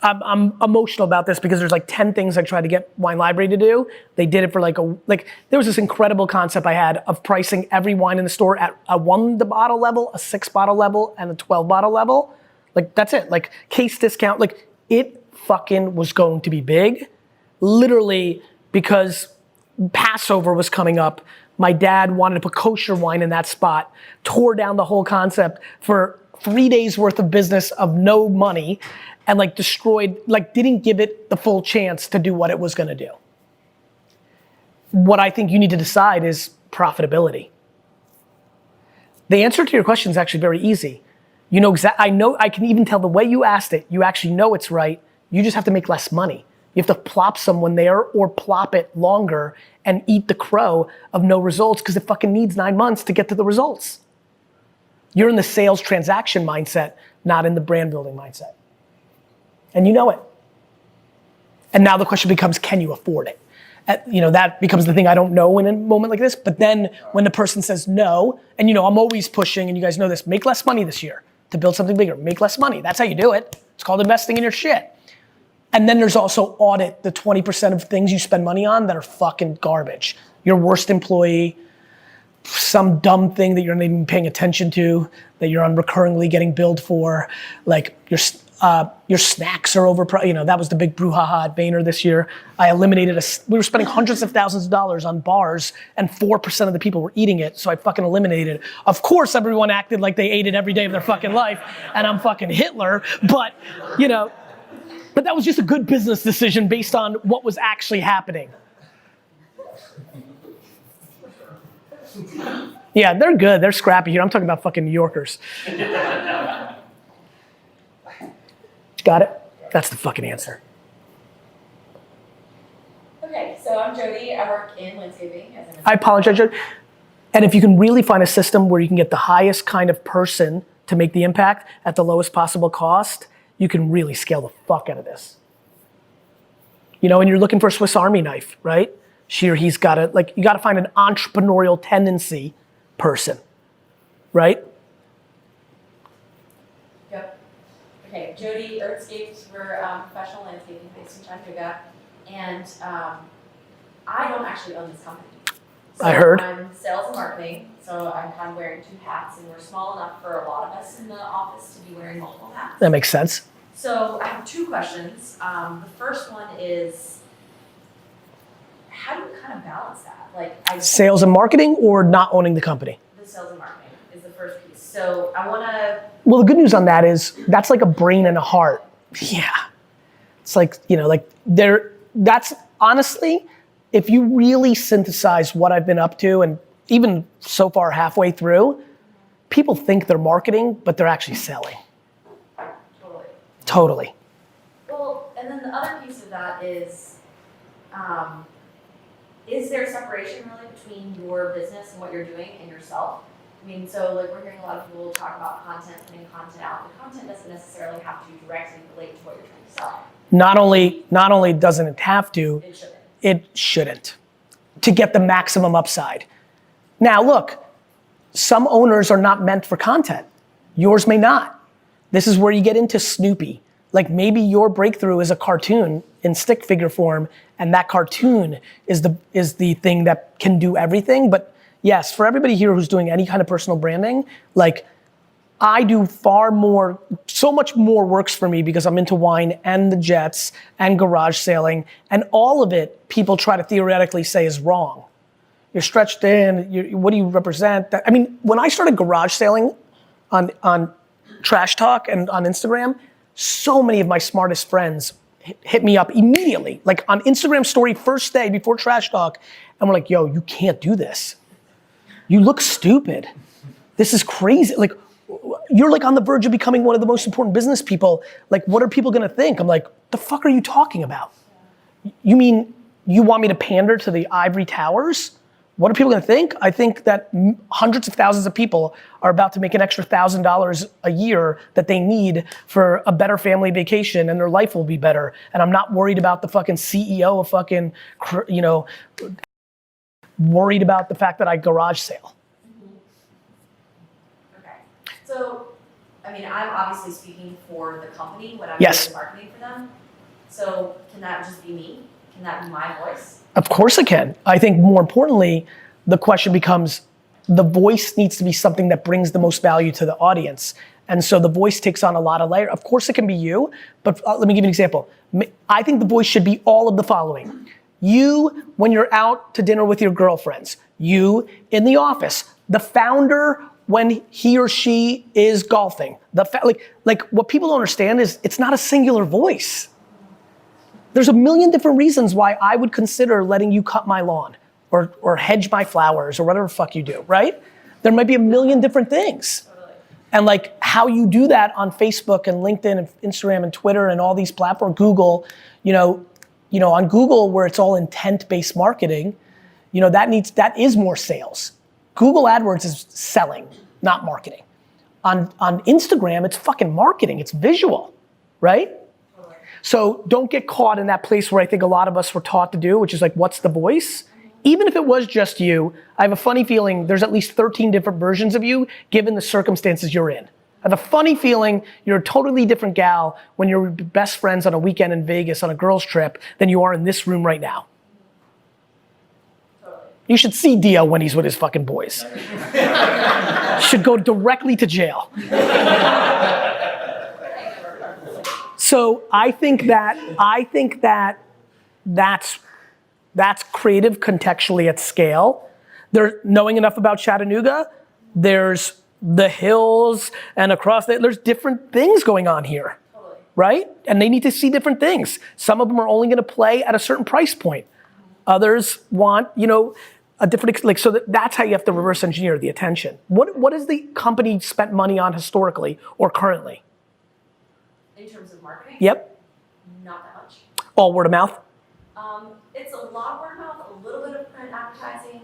I'm emotional about this because there's like 10 things I tried to get Wine Library to do. They did it for there was this incredible concept I had of pricing every wine in the store at a 1 bottle level, a 6 bottle level, and a 12 bottle level. Like that's it, like case discount, like it fucking was going to be big. Literally because Passover was coming up. My dad wanted to put kosher wine in that spot, tore down the whole concept for 3 days worth of business of no money. And like destroyed, like didn't give it the full chance to do what it was gonna do. What I think you need to decide is profitability. The answer to your question is actually very easy. You know I can even tell the way you asked it, you actually know it's right, you just have to make less money. You have to plop someone there or plop it longer and eat the crow of no results because it fucking needs 9 months to get to the results. You're in the sales transaction mindset, not in the brand building mindset. And you know it. And now the question becomes, can you afford it? That becomes the thing I don't know in a moment like this. But then when the person says no, and I'm always pushing, and you guys know this, make less money this year to build something bigger. Make less money. That's how you do it. It's called investing in your shit. And then there's also audit the 20% of things you spend money on that are fucking garbage. Your worst employee, some dumb thing that you're not even paying attention to, that you're recurringly getting billed for, like your snacks are overpriced. That was the big brouhaha at Vayner this year. I eliminated we were spending hundreds of thousands of dollars on bars and 4% of the people were eating it, so I fucking eliminated it. Of course everyone acted like they ate it every day of their fucking life, and I'm fucking Hitler, but but that was just a good business decision based on what was actually happening. Yeah, they're good, they're scrappy here. I'm talking about fucking New Yorkers. Got it? That's the fucking answer. Okay, so I'm Jody. I work in landscaping. I apologize, Jody. And if you can really find a system where you can get the highest kind of person to make the impact at the lowest possible cost, you can really scale the fuck out of this. And you're looking for a Swiss Army knife, right? She or he's got to, you got to find an entrepreneurial tendency person, right? Yep. Okay, Jody, Earthscapes, we're professional landscaping based in Chattanooga, and I don't actually own this company. So I heard. I'm sales and marketing, so I'm kind of wearing 2 hats, and we're small enough for a lot of us in the office to be wearing multiple hats. That makes sense. So I have 2 questions. The first one is, how do you kind of balance that? Sales and marketing or not owning the company? The sales and marketing is the first piece. So I want to. Well, the good news on that is that's like a brain and a heart. Yeah. It's that's honestly, if you really synthesize what I've been up to, and even so far halfway through, people think they're marketing, but they're actually selling. Totally. Well, and then the other piece of that is there separation really between your business and what you're doing and yourself? I mean, so we're hearing a lot of people talk about content, putting content out. The content doesn't necessarily have to directly relate to what you're trying to sell. Not only doesn't it have to, it shouldn't. To get the maximum upside. Now look, some owners are not meant for content. Yours may not. This is where you get into Snoopy. Maybe your breakthrough is a cartoon in stick figure form, and that cartoon is the thing that can do everything. But yes, for everybody here who's doing any kind of personal branding, I do so much more works for me because I'm into wine and the Jets and garage sailing, and all of it people try to theoretically say is wrong. You're stretched in, what do you represent? When I started garage sailing on Trash Talk and on Instagram, so many of my smartest friends hit me up immediately, on Instagram story first day before Trash Talk, and we're like, yo, you can't do this. You look stupid. This is crazy. You're on the verge of becoming one of the most important business people. What are people gonna think? I'm like, the fuck are you talking about? You mean you want me to pander to the ivory towers? What are people gonna think? I think that hundreds of thousands of people are about to make an extra $1,000 a year that they need for a better family vacation, and their life will be better. And I'm not worried about the fucking CEO of fucking, worried about the fact that I garage sale. Okay. So, I'm obviously speaking for the company when I'm Yes. marketing for them. So can that just be me? Can that be my voice? Of course it can. I think more importantly, the question becomes, the voice needs to be something that brings the most value to the audience. And so the voice takes on a lot of layers. Of course it can be you, but let me give you an example. I think the voice should be all of the following. You, when you're out to dinner with your girlfriends. You in the office. The founder when he or she is golfing. What people don't understand is it's not a singular voice. There's a million different reasons why I would consider letting you cut my lawn or hedge my flowers or whatever the fuck you do, right? There might be a million different things. Totally. And how you do that on Facebook and LinkedIn and Instagram and Twitter and all these platforms, Google, on Google where it's all intent-based marketing, that is more sales. Google AdWords is selling, not marketing. On Instagram, it's fucking marketing, it's visual, right? So don't get caught in that place where I think a lot of us were taught to do, which is like, what's the voice? Even if it was just you, I have a funny feeling there's at least 13 different versions of you given the circumstances you're in. I have a funny feeling you're a totally different gal when you're best friends on a weekend in Vegas on a girls trip than you are in this room right now. You should see Dio when he's with his fucking boys. Should go directly to jail. So I think that's creative contextually at scale. They're knowing enough about Chattanooga. There's the hills and there's different things going on here, right? And they need to see different things. Some of them are only gonna play at a certain price point. Others want, a different, so that's how you have to reverse engineer the attention. What has the company spent money on historically or currently? In terms of marketing? Yep. Not that much. All word of mouth? It's a lot of word of mouth, a little bit of print advertising,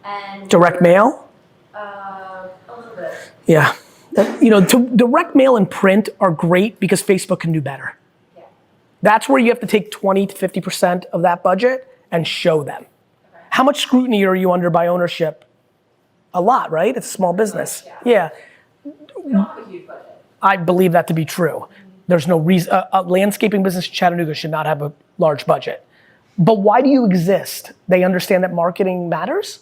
and Direct mail? A little bit. Yeah. Direct mail and print are great because Facebook can do better. Yeah. That's where you have to take 20 to 50% of that budget and show them. Okay. How much scrutiny are you under by ownership? A lot, right? It's a small business. Yeah. We don't have a huge budget. I believe that to be true. There's no reason, a landscaping business in Chattanooga should not have a large budget. But why do you exist? They understand that marketing matters?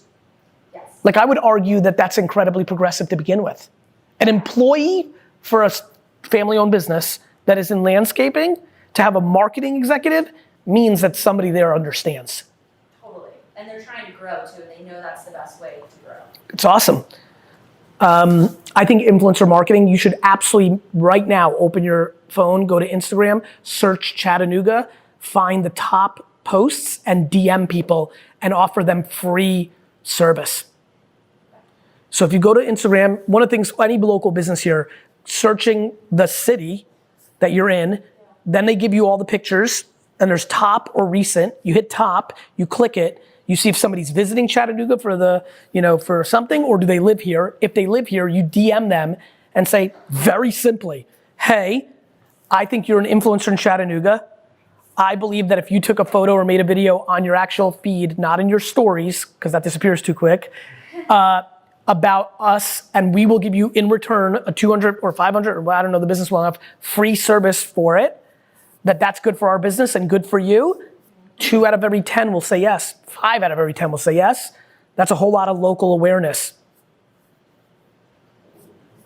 Yes. Like I would argue that that's incredibly progressive to begin with. An employee for a family-owned business that is in landscaping, to have a marketing executive means that somebody there understands. Totally. And they're trying to grow too, and they know that's the best way to grow. It's awesome. I think influencer marketing, you should absolutely right now open your phone, go to Instagram, search Chattanooga, find the top posts and DM people and offer them free service. So if you go to Instagram, one of the things, any local business here, searching the city that you're in, then they give you all the pictures and there's top or recent, you hit top, you click it, you see if somebody's visiting Chattanooga for something, or do they live here? If they live here, you DM them and say, very simply, hey, I think you're an influencer in Chattanooga. I believe that if you took a photo or made a video on your actual feed, not in your stories, because that disappears too quick, about us, and we will give you in return a 200 or 500, or I don't know the business well enough, free service for it, that's good for our business and good for you. 2 out of every 10 will say yes. 5 out of every 10 will say yes. That's a whole lot of local awareness.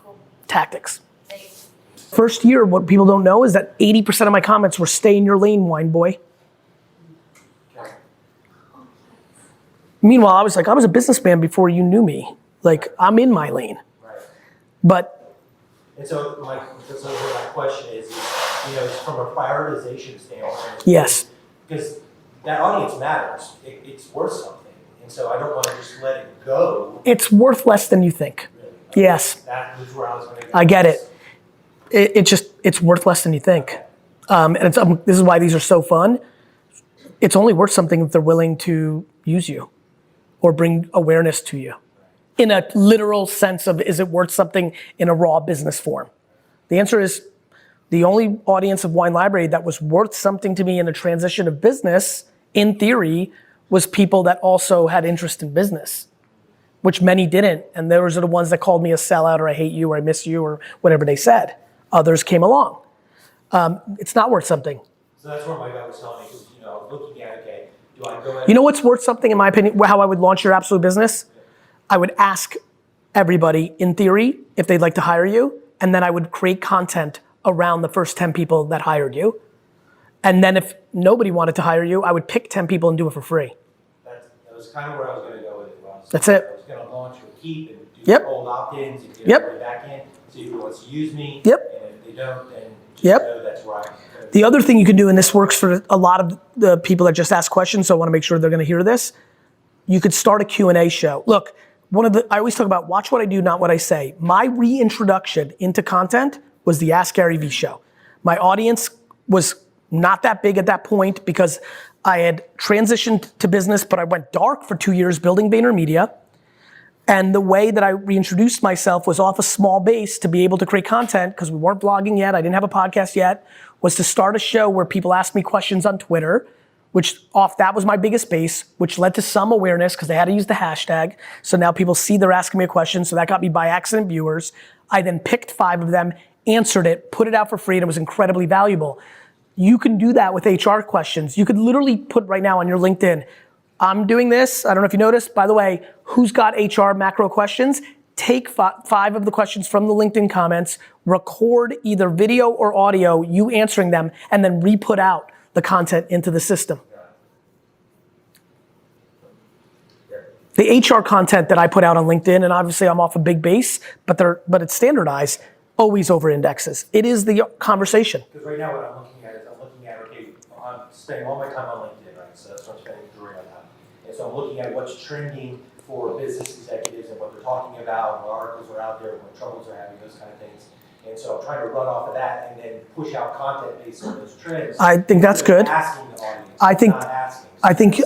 Cool. Tactics. Thanks. First year, what people don't know is that 80% of my comments were stay in your lane, wine boy. Okay. Meanwhile, I was a businessman before you knew me. Like, I'm in my lane. Right. But. And so my question is, it's from a prioritization standpoint. Yes. Because that audience matters. It's worth something. And so I don't want to just let it go. It's worth less than you think. Really. Yes. That was where I was going to go. I get it. It's worth less than you think. And this is why these are so fun. It's only worth something if they're willing to use you or bring awareness to you. In a literal sense of, is it worth something in a raw business form? The answer is, the only audience of Wine Library that was worth something to me in a transition of business, in theory, was people that also had interest in business, which many didn't. And those are the ones that called me a sellout, or I hate you, or I miss you, or whatever they said. Others came along. It's not worth something. So that's where my gut was telling me, because, looking at, okay, do I go ahead? You know what's worth something, in my opinion, how I would launch your absolute business? I would ask everybody, in theory, if they'd like to hire you, and then I would create content around the first 10 people that hired you. And then if nobody wanted to hire you, I would pick 10 people and do it for free. That was kind of where I was going to go with it. That's it. I was going to launch with Keep and do old opt-ins and get everybody back in, see who wants to use me. Yep. And if they don't, then just know that's where I. The other thing you can do, and this works for a lot of the people that just ask questions, so I want to make sure they're going to hear this. You could start a Q&A show. Look, I always talk about watch what I do, not what I say. My reintroduction into content was the Ask Garyvee show. My audience was not that big at that point because I had transitioned to business, but I went dark for 2 years building VaynerMedia. And the way that I reintroduced myself was off a small base to be able to create content, because we weren't blogging yet, I didn't have a podcast yet, was to start a show where people asked me questions on Twitter, that was my biggest base, which led to some awareness because they had to use the hashtag. So now people see they're asking me a question, so that got me by accident viewers. I then picked 5 of them, answered it, put it out for free, and it was incredibly valuable. You can do that with HR questions. You could literally put right now on your LinkedIn, I'm doing this, I don't know if you noticed, by the way, who's got HR macro questions? Take 5 of the questions from the LinkedIn comments, record either video or audio, you answering them, and then re-put out the content into the system. The HR content that I put out on LinkedIn, and obviously I'm off a big base, but it's standardized, always over indexes. It is the conversation. Because right now what I'm looking at is okay, I'm spending all my time on LinkedIn, right? So that's what I'm spending during my time. And so I'm looking at what's trending for business executives and what they're talking about, what articles are out there, what troubles they're having, those kind of things. And so I'm trying to run off of that and then push out content based on those trends. I think that's good. Asking the audience,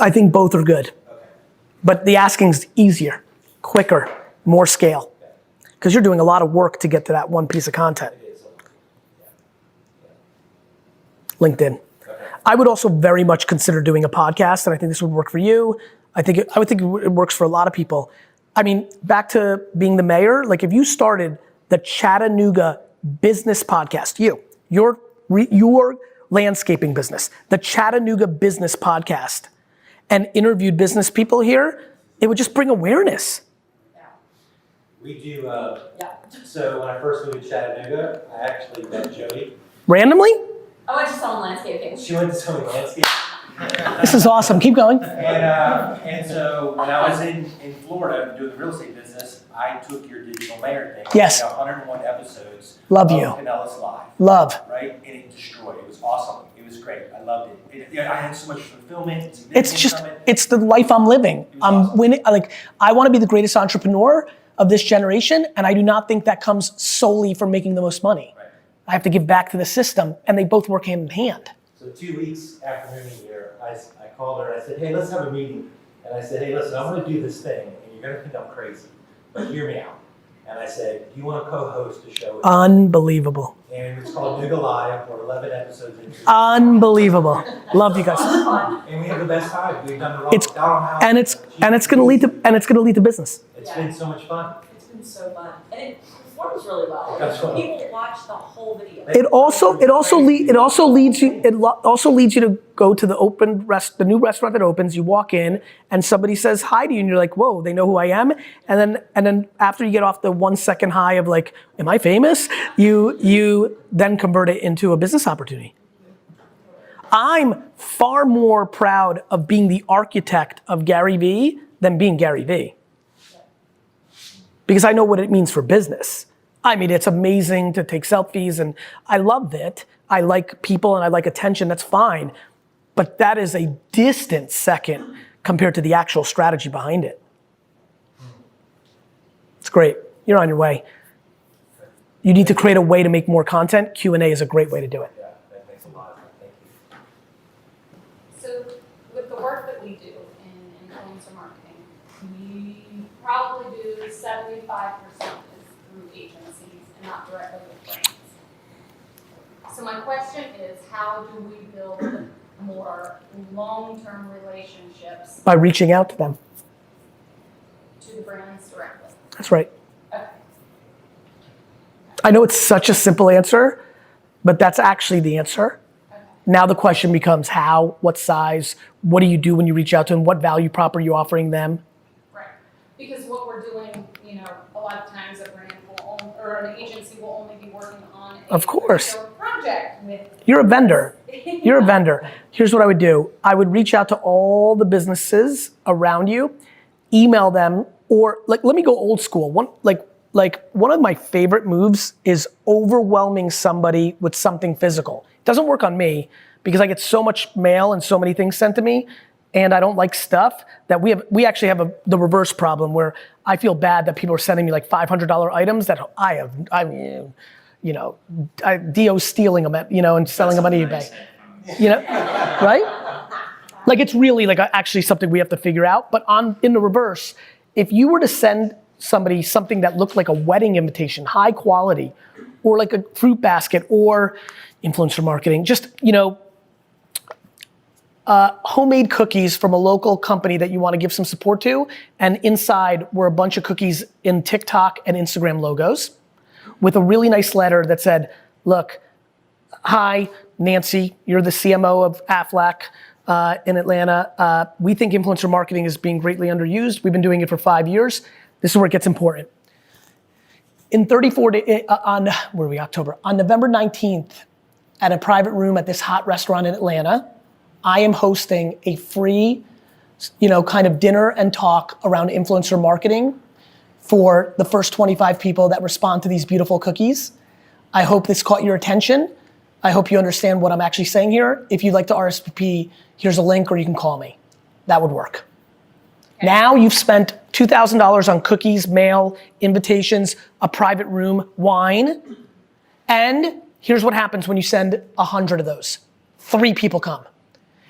I think both are good. Okay. But the asking's easier, quicker, more scale. Because you're doing a lot of work to get to that one piece of content. It is. LinkedIn. Okay. I would also very much consider doing a podcast, and I think this would work for you. I would think it works for a lot of people. I mean, back to being the mayor, like if you started the Chattanooga business podcast, your landscaping business, the Chattanooga business podcast, and interviewed business people here, it would just bring awareness. We do, so when I first moved to Chattanooga, I actually met Jody. Randomly? Oh, I just saw landscaping. She went to some landscape. This is awesome, keep going. And so when I was in Florida doing the real estate business, I took your digital mayor thing. Yes. I got 101 episodes. Love of you. Pinellas Live. Love. Right? And it destroyed. It was awesome. It was great. I loved it. I had so much fulfillment. It's the life I'm living. I'm winning. I want to be the greatest entrepreneur of this generation, and I do not think that comes solely from making the most money. Right. I have to give back to the system, and they both work hand in hand. So 2 weeks after moving here, I called her and I said, hey, let's have a meeting. And I said, hey, listen, I'm going to do this thing, and you're going to think I'm crazy, but hear me out. And I said, do you want to co-host a show with me? Unbelievable. And it's called Nooga Live. We're 11 episodes into it. Unbelievable. Love you guys. And we have the best time. We've done the wrong and it's going to lead to business. It's been so much fun. It's been so fun. And it performs really well. That's right. People watch the whole video. It also leads you to go to the new restaurant that opens. You walk in and somebody says hi to you and you're like, whoa, they know who I am. And then after you get off the 1 second high of like, am I famous? You then convert it into a business opportunity. I'm far more proud of being the architect of Garyvee than being Garyvee. Because I know what it means for business. I mean, it's amazing to take selfies and I love it. I like people and I like attention, that's fine. But that is a distant second compared to the actual strategy behind it. It's great, you're on your way. You need to create a way to make more content. Q&A is a great way to do it. Yeah, that makes a lot of sense. Thank you. So with the work that we do in influencer marketing, we probably do 75% is through agencies and not directly with brands. So my question is, how do we build more long-term relationships By reaching out to them. to the brands directly? That's right. Okay. I know it's such a simple answer, but that's actually the answer. Okay. Now the question becomes how, what size, what do you do when you reach out to them, what value prop are you offering them? Right. Because what we're doing, a lot of times a brand or an agency will only be working on a Of course. particular project with. You're a vendor. You're a vendor. Here's what I would do. I would reach out to all the businesses around you, email them, or let me go old school. One of my favorite moves is overwhelming somebody with something physical. It doesn't work on me because I get so much mail and so many things sent to me, and I don't like stuff that we actually have the reverse problem where I feel bad that people are sending me like $500 items that Dio stealing them, and selling them on eBay. You know, right? Like it's really like actually something we have to figure out. But in the reverse, if you were to send somebody something that looked like a wedding invitation, high quality, or like a fruit basket, or influencer marketing, just, you know, homemade cookies from a local company that you want to give some support to, and inside were a bunch of cookies in TikTok and Instagram logos with a really nice letter that said, look, hi, Nancy, you're the CMO of Aflac in Atlanta. We think influencer marketing is being greatly underused. We've been doing it for 5 years. This is where it gets important. In 34 days, on November 19th, at a private room at this hot restaurant in Atlanta, I am hosting a free, you know, kind of dinner and talk around influencer marketing for the first 25 people that respond to these beautiful cookies. I hope this caught your attention. I hope you understand what I'm actually saying here. If you'd like to RSVP, here's a link or you can call me. That would work. Okay. Now you've spent $2,000 on cookies, mail, invitations, a private room, wine, and here's what happens when you send 100 of those. 3 people come.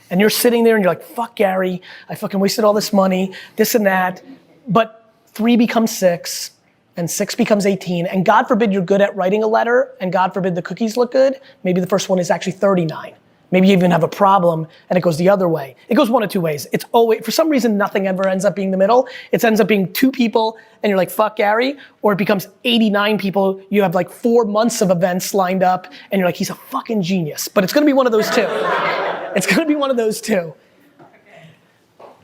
And you're sitting there and you're like, fuck Gary, I fucking wasted all this money, this and that. But 3 becomes 6, and 6 becomes 18. And God forbid you're good at writing a letter, and God forbid the cookies look good. Maybe the first one is actually 39. Maybe you even have a problem and it goes the other way. It goes one of 2 ways. It's always, for some reason, nothing ever ends up being the middle. It ends up being 2 people and you're like, fuck Gary, or it becomes 89 people. You have like 4 months of events lined up and you're like, he's a fucking genius. But it's gonna be one of those 2. It's gonna be one of those 2.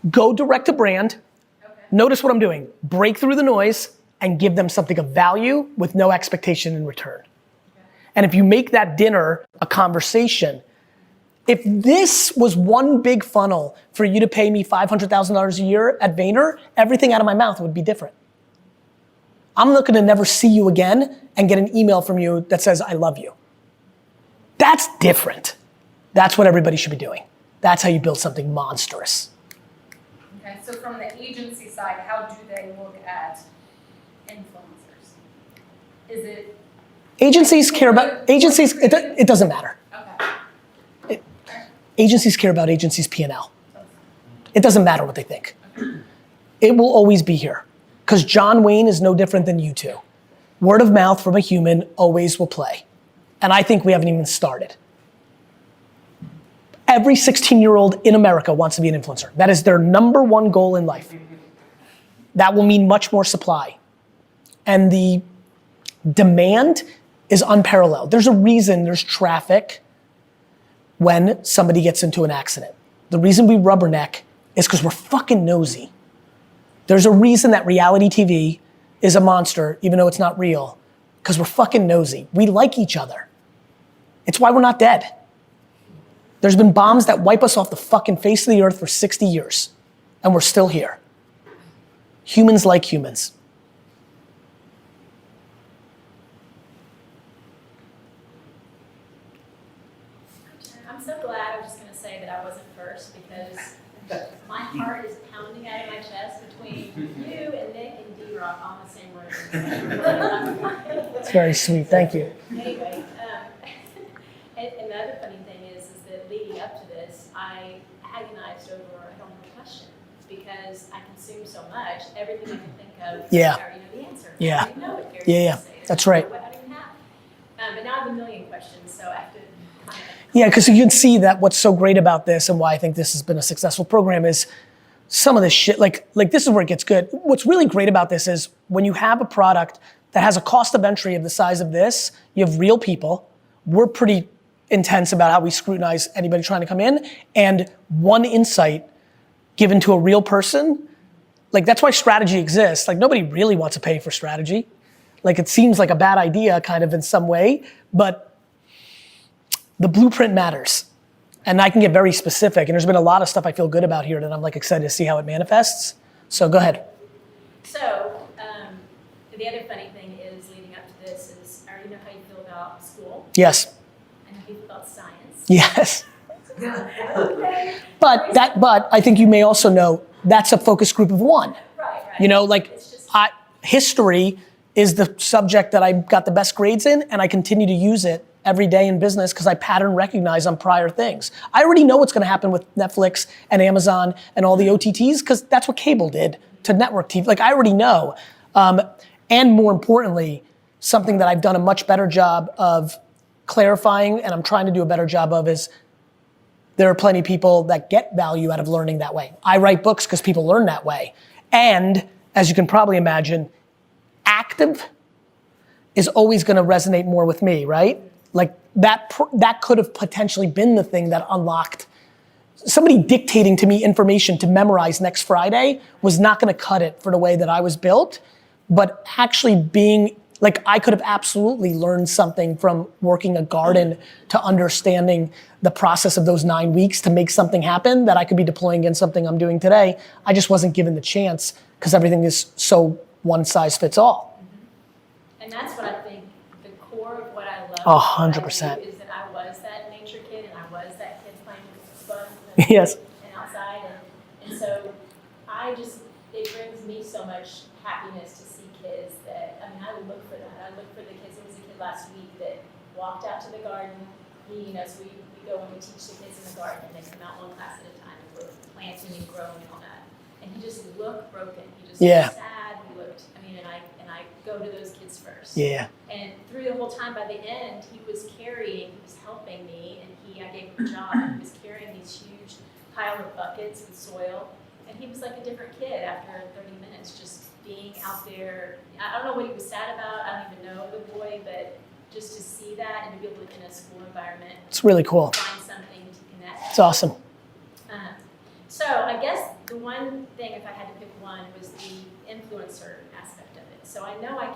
Go direct to brand. Notice what I'm doing. Break through the noise and give them something of value with no expectation in return. And if you make that dinner a conversation, if this was one big funnel for you to pay me $500,000 a year at Vayner, everything out of my mouth would be different. I'm looking to never see you again and get an email from you that says, I love you. That's different. That's what everybody should be doing. That's how you build something monstrous. Okay, so from the agency side, how do they look at influencers? Is it? Agencies care about, it doesn't matter. Okay. Agencies care about agencies' P&L. It doesn't matter what they think. It will always be here. Because John Wayne is no different than you two. Word of mouth from a human always will play. And I think we haven't even started. Every 16-year-old in America wants to be an influencer. That is their number one goal in life. That will mean much more supply. And the demand is unparalleled. There's a reason there's traffic when somebody gets into an accident. The reason we rubberneck is because we're fucking nosy. There's a reason that reality TV is a monster, even though it's not real, because we're fucking nosy. We like each other. It's why we're not dead. There's been bombs that wipe us off the fucking face of the earth for 60 years, and we're still here. Humans like humans. I'm so glad. I was just going to say that I wasn't first because my heart is pounding out of my chest between you and Nick and D-Rock on the same road. It's very sweet. Thank you. Anyway, and the other funny thing is that leading up to this, I agonized over I don't know question because I consume so much. Everything I can think of, Yeah. I already know the answer. Yeah. I already know what Gary Yeah. say. That's right. What I don't even have. But now I have a million questions, so I have to kind of. Yeah, because you can see that what's so great about this and why I think this has been a successful program is some of this shit, like this is where it gets good. What's really great about this is when you have a product that has a cost of entry of the size of this, you have real people. We're pretty intense about how we scrutinize anybody trying to come in, and one insight given to a real person, like that's why strategy exists. Like nobody really wants to pay for strategy. Like it seems like a bad idea kind of in some way, but the blueprint matters. And I can get very specific, and there's been a lot of stuff I feel good about here that I'm like excited to see how it manifests. So go ahead. So, the other funny thing is leading up to this is I already know how you feel about school. Yes. I know how you feel about science. Yes. Okay. But I think you may also know that's a focus group of one. Right. You know, like history is the subject that I got the best grades in, and I continue to use it every day in business because I pattern recognize on prior things. I already know what's gonna happen with Netflix and Amazon and all the OTTs because that's what cable did to network TV. Like I already know. And more importantly, something that I've done a much better job of clarifying and I'm trying to do a better job of is there are plenty of people that get value out of learning that way. I write books because people learn that way. And as you can probably imagine, active is always gonna resonate more with me, right? Like that could have potentially been the thing that unlocked, somebody dictating to me information to memorize next Friday was not gonna cut it for the way that I was built, but actually being, like I could have absolutely learned something from working a garden to understanding the process of those 9 weeks to make something happen that I could be deploying against something I'm doing today. I just wasn't given the chance because everything is so one size fits all. And that's what I think the core of what I love 100%. is that I was that nature kid and I was that kid playing with fun Yes. and outside and so it brings me so much happiness to see kids that, I mean, I look for that. I look for the kids. There was a kid last week that walked out to the garden. So we go and we teach the kids in the garden and they come out one class at a time and we're planting and growing and all that. And he just looked broken. He just looked sad. He looked, and I go to those kids first. Yeah. And through the whole time, by the end, he was helping me, and I gave him a job, and he was carrying these huge pile of buckets with soil, and he was like a different kid after 30 minutes, just being out there. I don't know what he was sad about, I don't even know the boy, but just to see that and to be able to, in a school environment, It's really cool. find something to connect. It's awesome. So I guess the one thing, if I had to pick one, was the influencer aspect of it. So I know I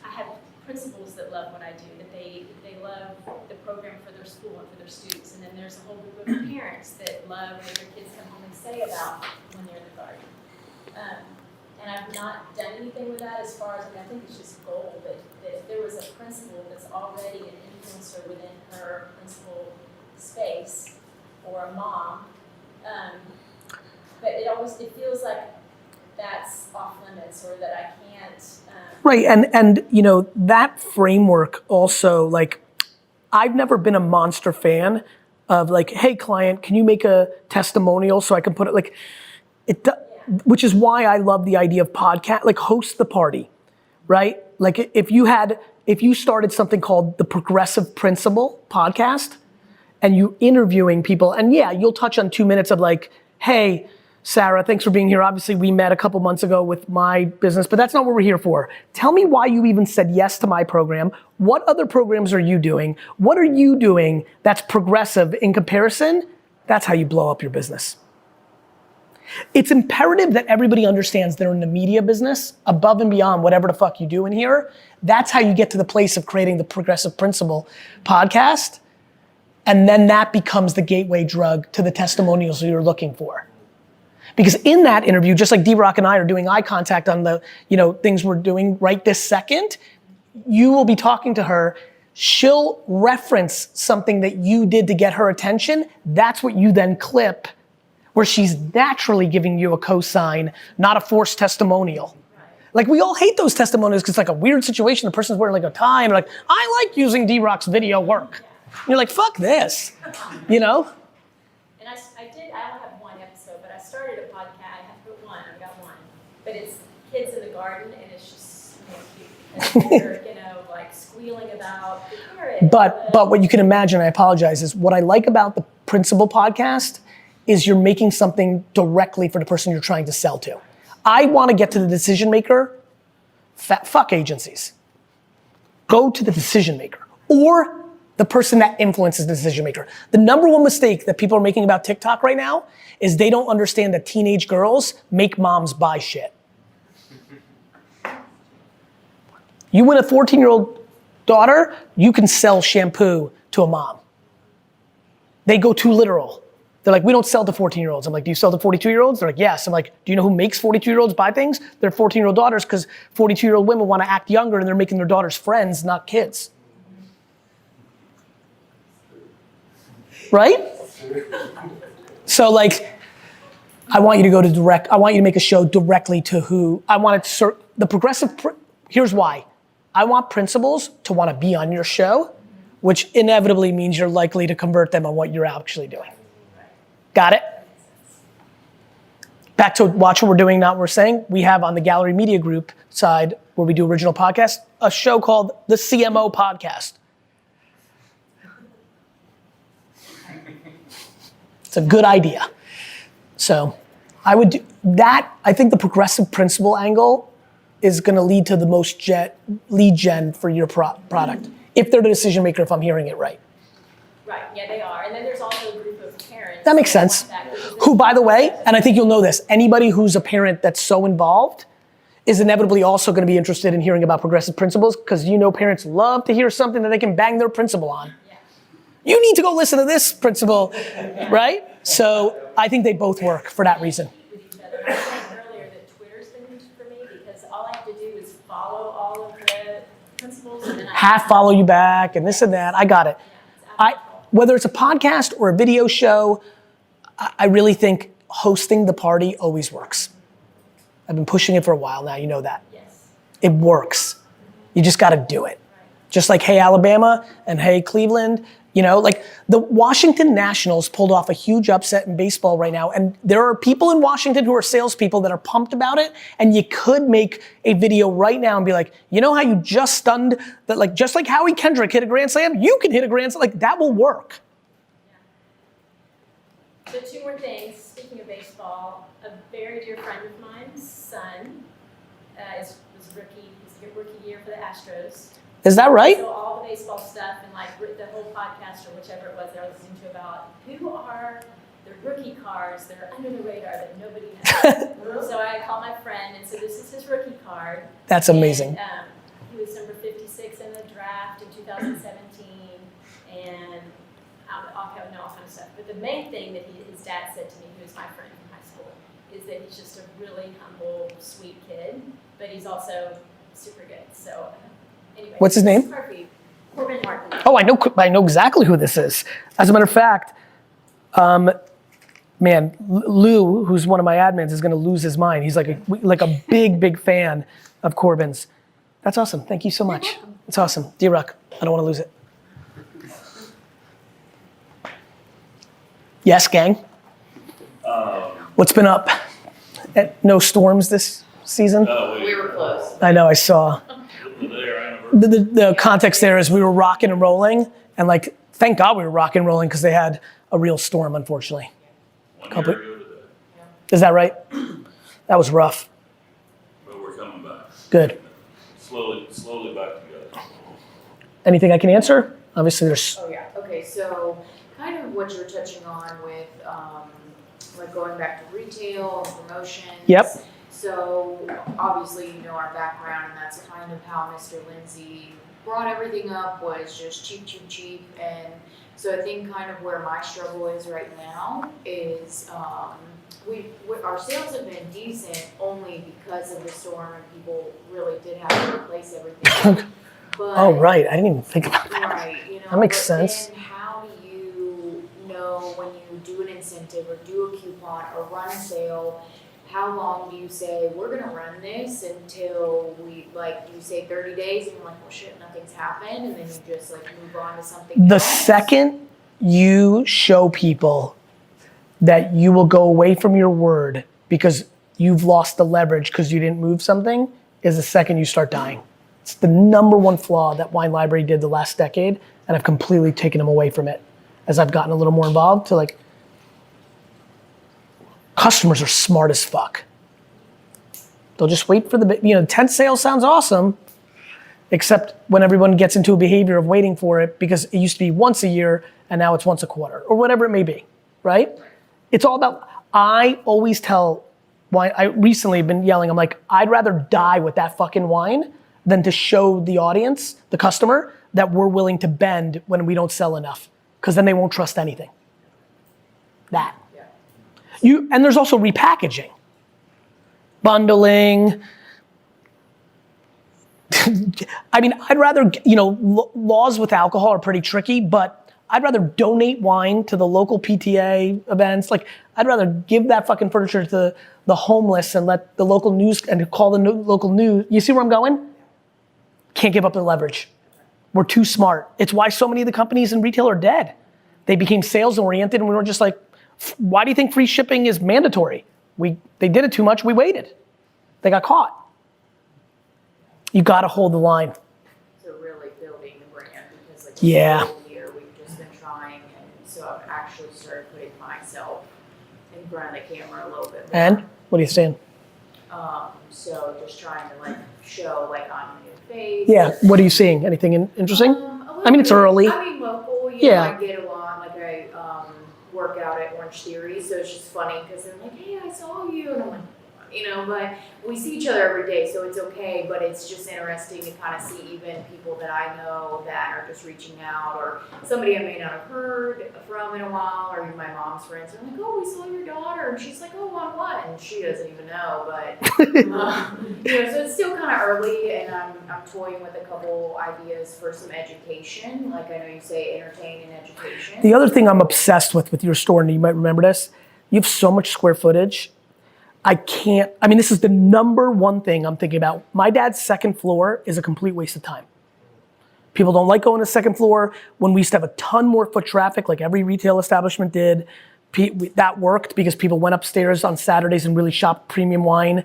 have principals that love what I do, that they love the program for their school and for their students. And then there's a whole group of parents that love what their kids come home and say about when they're in the garden. And I've not done anything with that as far as, I think it's just goal, but that if there was a principal that's already an influencer within her principal space, or a mom, but it feels like that's off limits or that I can't. Right, and you know, that framework also, like, I've never been a monster fan of like, hey client, can you make a testimonial so I can put it, like, which is why I love the idea of podcast, like host the party, right? Like if you started something called the Progressive Principal podcast and you interviewing people, and yeah, you'll touch on 2 minutes of like, hey, Sarah, thanks for being here. Obviously, we met a couple months ago with my business, but that's not what we're here for. Tell me why you even said yes to my program. What other programs are you doing? What are you doing that's progressive in comparison? That's how you blow up your business. It's imperative that everybody understands they're in the media business, above and beyond whatever the fuck you do in here. That's how you get to the place of creating the Progressive Principal podcast. And then that becomes the gateway drug to the testimonials you're looking for. Because in that interview, just like D-Rock and I are doing eye contact on the things we're doing right this second, you will be talking to her. She'll reference something that you did to get her attention. That's what you then clip, where she's naturally giving you a cosign, not a forced testimonial. Like, we all hate those testimonials because it's like a weird situation. The person's wearing like a tie and they're like, I like using D-Rock's video work. And you're like, fuck this, you know? And I only have one episode, but I started a podcast. I have put one, I've got one. But it's kids in the garden, and it's just cute. And they're, like squealing about the carrot. But what you can imagine, I apologize, is what I like about the Principal podcast is you're making something directly for the person you're trying to sell to. I want to get to the decision maker. Fuck agencies. Go to the decision maker or the person that influences the decision maker. The number one mistake that people are making about TikTok right now is they don't understand that teenage girls make moms buy shit. You win a 14-year-old daughter, you can sell shampoo to a mom. They go too literal. They're like, we don't sell to 14-year-olds. I'm like, do you sell to 42-year-olds? They're like, yes. I'm like, do you know who makes 42-year-olds buy things? They're 14-year-old daughters, because 42-year-old women want to act younger and they're making their daughters friends, not kids. Right? So like, I want you to go to direct, I want you to make a show directly to who, I want it to serve, the progressive, here's why. I want principals to want to be on your show, which inevitably means you're likely to convert them on what you're actually doing. Got it? Back to watch what we're doing, not what we're saying. We have on the Garyvee Group side, where we do original podcasts, a show called the CMO Podcast. It's a good idea. So I would do that. I think the progressive principle angle is gonna lead to the most lead gen for your product. If they're the decision maker, if I'm hearing it right. Right, yeah, they are. And then there's also a group of parents. That makes sense. Who, by the way, and I think you'll know this, anybody who's a parent that's so involved is inevitably also gonna be interested in hearing about progressive principles, because you know parents love to hear something that they can bang their principal on. Yeah. You need to go listen to this principle, right? So I think they both work for that reason. I was saying earlier that Twitter's been huge for me because all I have to do is follow all of the principles and then half follow you back and this and that. I got it. Whether it's a podcast or a video show, I really think hosting the party always works. I've been pushing it for a while now, you know that. Yes. It works. You just gotta do it. Just like Hey Alabama and Hey Cleveland, you know, like the Washington Nationals pulled off a huge upset in baseball right now, and there are people in Washington who are salespeople that are pumped about it, and you could make a video right now and be like, you know how you just stunned that, like just like Howie Kendrick hit a grand slam, you can hit a grand slam, like that will work. So two more things, speaking of baseball, a very dear friend of mine's son was his rookie year for the Astros. Is that right? So all the baseball stuff and like the whole podcast or whichever it was that I was listening to about who are the rookie cards that are under the radar that nobody has. So I called my friend and said, this is his rookie card. That's amazing. And, he was number 56 in the draft in 2017, and all kind of stuff. But the main thing that his dad said to me, who was my friend from high school, is that he's just a really humble, sweet kid, but he's also super good. So. Anyway, what's his name? Corbin Martin. Oh, I know exactly who this is. As a matter of fact, man, Lou, who's one of my admins, is gonna lose his mind. He's like a big fan of Corbin's. That's awesome. Thank you so much. It's awesome. D-Rock, I don't want to lose it. Yes, gang. What's been up? No storms this season? We were close. I know, I saw. The context there is we were rocking and rolling, and like, thank God we were rocking and rolling because they had a real storm, unfortunately. Is that right? That was rough. But we're coming back. Good. Slowly back together. Anything I can answer? Obviously there's... Oh yeah, okay, so kind of what you're touching on with like going back to retail and promotions. Yep. So obviously you know our background, and that's kind of how Mr. Lindsay brought everything up, was just cheap. And so I think kind of where my struggle is right now is our sales have been decent only because of the storm, and people really did have to replace everything. But, oh right, I didn't even think about that. Right, you know, that makes sense. Then how do you know when you do an incentive or do a coupon or run a sale? How long do you say, we're gonna run this until do you say 30 days and you're like, well shit, nothing's happened, and then you just like move on to something The else? second you show people that you will go away from your word because you've lost the leverage because you didn't move something, is the second you start dying. It's the number one flaw that Wine Library did the last decade, and I've completely taken them away from it as I've gotten a little more involved to like, customers are smart as fuck. They'll just wait for the, tent sale sounds awesome, except when everyone gets into a behavior of waiting for it because it used to be once a year and now it's once a quarter, or whatever it may be, right? It's all about, I always tell wine, I recently have been yelling, I'm like, I'd rather die with that fucking wine than to show the audience, the customer, that we're willing to bend when we don't sell enough, because then they won't trust anything. That. And there's also repackaging, bundling. I mean, I'd rather, laws with alcohol are pretty tricky, but I'd rather donate wine to the local PTA events. Like, I'd rather give that fucking furniture to the homeless and let the local news, and call the local news. You see where I'm going? Can't give up the leverage. We're too smart. It's why so many of the companies in retail are dead. They became sales oriented and we were just like, why do you think free shipping is mandatory? They did it too much, we waited. They got caught. You gotta hold the line. So really building the brand because like Yeah. this whole year we've just been trying, and so I've actually started putting myself in front of the camera a little bit more. And what are you saying? So just trying to like show like I'm a new face. Yeah, what are you seeing? Anything interesting? A I mean, it's little bit. early. I mean, local, Yeah. I get a lot. Like I work out at Orange Theory, so it's just funny because they're like, hey, I saw you. And I'm like, but we see each other every day, so it's okay. But it's just interesting to kind of see even people that I know that are just reaching out, or somebody I may not have heard from in a while, or my mom's friends are like, oh, we saw your daughter. And she's like, oh, on what? And she doesn't even know. But, so it's still kind of early, and I'm toying with a couple ideas for some education. Like I know you say entertain and education. The other thing I'm obsessed with your store, and you might remember this, you have so much square footage. This is the number one thing I'm thinking about. My dad's second floor is a complete waste of time. People don't like going to the second floor. When we used to have a ton more foot traffic, like every retail establishment did, that worked because people went upstairs on Saturdays and really shopped premium wine.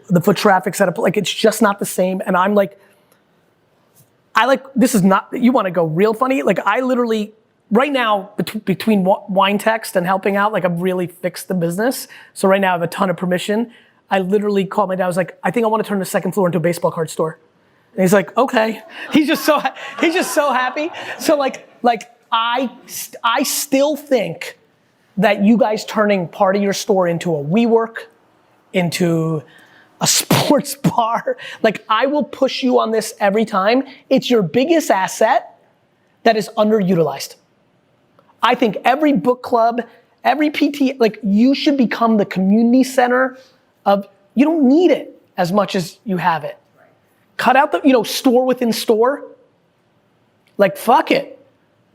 The foot traffic set up, like it's just not the same. And I'm like, this is not, you wanna go real funny? Like I literally, right now, between wine text and helping out, like I've really fixed the business. So right now I have a ton of permission. I literally called my dad, I was like, I think I wanna turn the second floor into a baseball card store. And he's like, okay. He's just so happy. So I still think that you guys turning part of your store into a WeWork, into a sports bar, like I will push you on this every time. It's your biggest asset that is underutilized. I think every book club, every PT, like you should become the community center of, you don't need it as much as you have it. Cut out the, store within store. Like fuck it.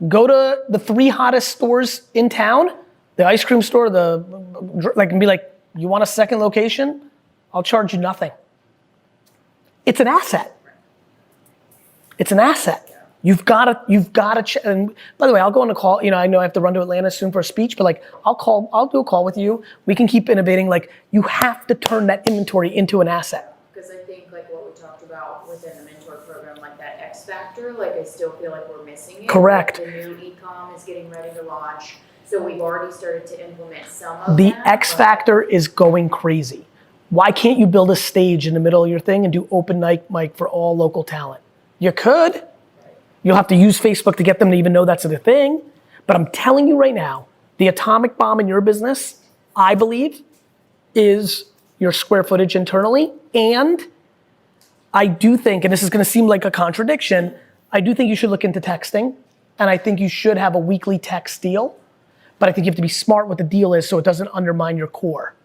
Go to the 3 hottest stores in town, the ice cream store, and be like, you want a second location? I'll charge you nothing. It's an asset. It's an asset. You've got to, and by the way, I'll go on a call, I know I have to run to Atlanta soon for a speech, but I'll do a call with you. We can keep innovating. Like you have to turn that inventory into an asset. Because I think like what we talked about within the mentor program, like that X factor, like I still feel like we're missing it. Correct. Like, the new e-com is getting ready to launch. So we've already started to implement some of The that. X factor is going crazy. Why can't you build a stage in the middle of your thing and do open mic for all local talent? You could. You'll have to use Facebook to get them to even know that's a thing. But I'm telling you right now, the atomic bomb in your business, I believe, is your square footage internally. And I do think, and this is gonna seem like a contradiction, I do think you should look into texting. And I think you should have a weekly text deal. But I think you have to be smart what the deal is so it doesn't undermine your core.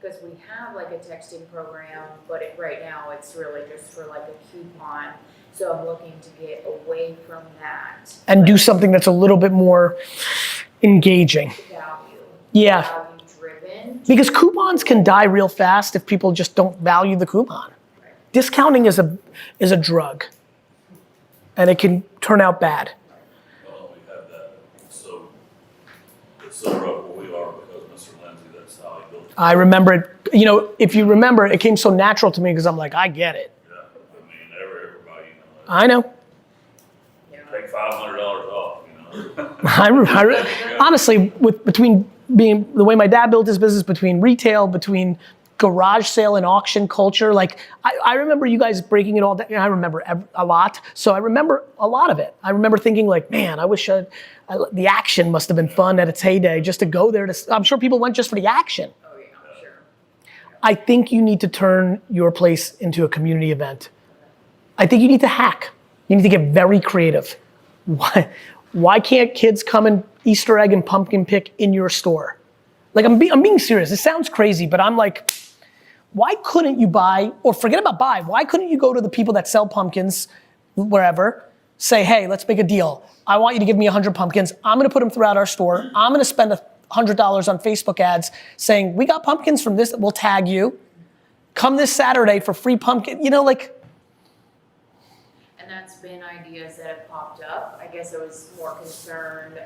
Because we have like a texting program, but right now it's really just for like a coupon. So I'm looking to get away from that. And do something that's a little bit more engaging. Value. Yeah. Value driven. Because coupons can die real fast if people just don't value the coupon. Right. Discounting is a drug. And it can turn out bad. Well, we have that. It's so rough where we are because Mr. Lindsay, that's how he built it. I remember it, if you remember, it came so natural to me because I'm like, I get it. Yeah, everybody, I know. take $500 off, Honestly, between being the way my dad built his business, between retail, between garage sale and auction culture, like I remember you guys breaking it all down. I remember a lot, so I remember a lot of it. I remember thinking like, man, I wish the action must have been fun at its heyday, just to go there. I'm sure people went just for the action. Oh yeah, I'm sure. I think you need to turn your place into a community event. I think you need to hack. You need to get very creative. Why can't kids come and Easter egg and pumpkin pick in your store? Like I'm being serious. It sounds crazy, but I'm like, why couldn't you buy, or forget about buy, why couldn't you go to the people that sell pumpkins wherever, say, hey, let's make a deal. I want you to give me 100 pumpkins. I'm gonna put them throughout our store. I'm gonna spend $100 on Facebook ads saying, we got pumpkins from this, we'll tag you. Come this Saturday for free pumpkin, And And that's been ideas that have popped up. I guess I was more concerned,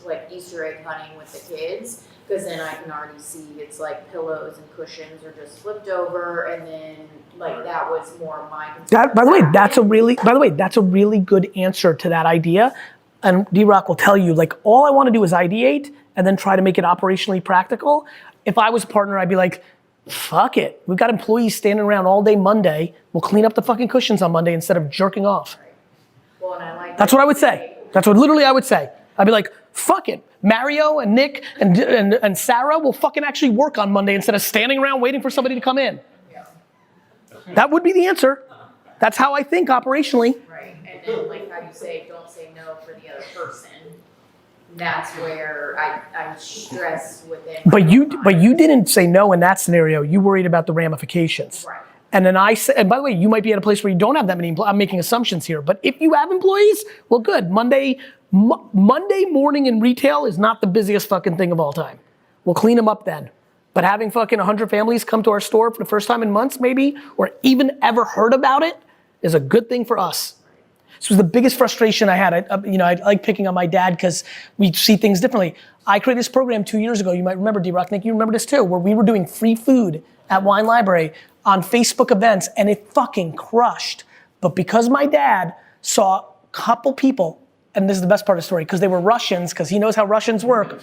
like Easter egg hunting with the kids, because then I can already see it's like pillows and cushions are just flipped over, and then like that was more my concern. That, by the way, that's a really good answer to that idea. And D-Rock will tell you, like, all I want to do is ideate and then try to make it operationally practical. If I was a partner, I'd be like, fuck it. We've got employees standing around all day Monday. We'll clean up the fucking cushions on Monday instead of jerking off. Well, and I like That's what I would say. That's what literally I would say. I'd be like, fuck it. Mario and Nick and Sarah will fucking actually work on Monday instead of standing around waiting for somebody to come in. That would be the answer. That's how I think operationally. Right, and then like how you say, don't say no for the other person. That's where I stress within. But you didn't say no in that scenario. You worried about the ramifications. Right. And then I said, and by the way, you might be at a place where you don't have that many employees. I'm making assumptions here. But if you have employees, well, good. Monday morning in retail is not the busiest fucking thing of all time. We'll clean them up then. But having fucking 100 families come to our store for the first time in months, maybe, or even ever heard about it, is a good thing for us. This was the biggest frustration I had. I like picking on my dad because we see things differently. I created this program 2 years ago. You might remember, D-Rock, Nick, you remember this too, where we were doing free food at Wine Library on Facebook events, and it fucking crushed. But because my dad saw a couple people, and this is the best part of the story, because they were Russians, because he knows how Russians work,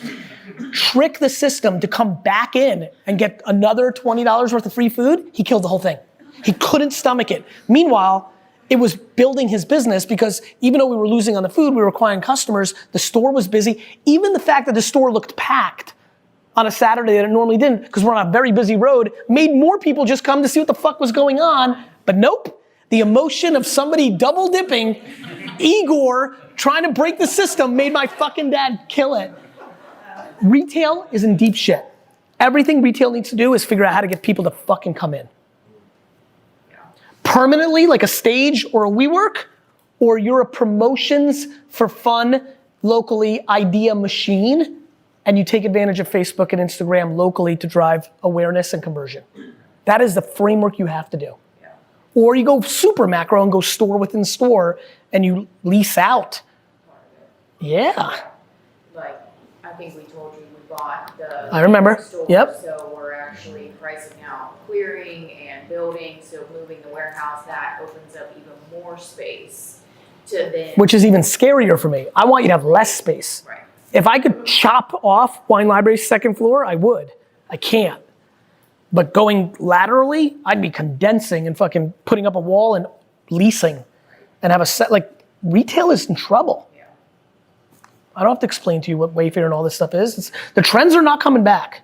trick the system to come back in and get another $20 worth of free food, he killed the whole thing. He couldn't stomach it. Meanwhile, it was building his business because even though we were losing on the food, we were acquiring customers, the store was busy. Even the fact that the store looked packed on a Saturday that it normally didn't, because we're on a very busy road, made more people just come to see what the fuck was going on. But nope, the emotion of somebody double dipping, Igor trying to break the system made my fucking dad kill it. Retail is in deep shit. Everything retail needs to do is figure out how to get people to fucking come in. Permanently, like a stage or a WeWork, or you're a promotions for fun, locally idea machine, and you take advantage of Facebook and Instagram locally to drive awareness and conversion. That is the framework you have to do. Yeah. Or you go super macro and go store within store and you lease out. Yeah. Like, I think we told you we bought the I remember. Store, yep. So we're actually pricing out clearing and building, so moving the warehouse, that opens up even more space to then. Which is even scarier for me. I want you to have less space. Right. If I could chop off Wine Library's second floor, I would. I can't. But going laterally, I'd be condensing and fucking putting up a wall and leasing and have a set, like retail is in trouble. Yeah. I don't have to explain to you what Wayfair and all this stuff is. The trends are not coming back.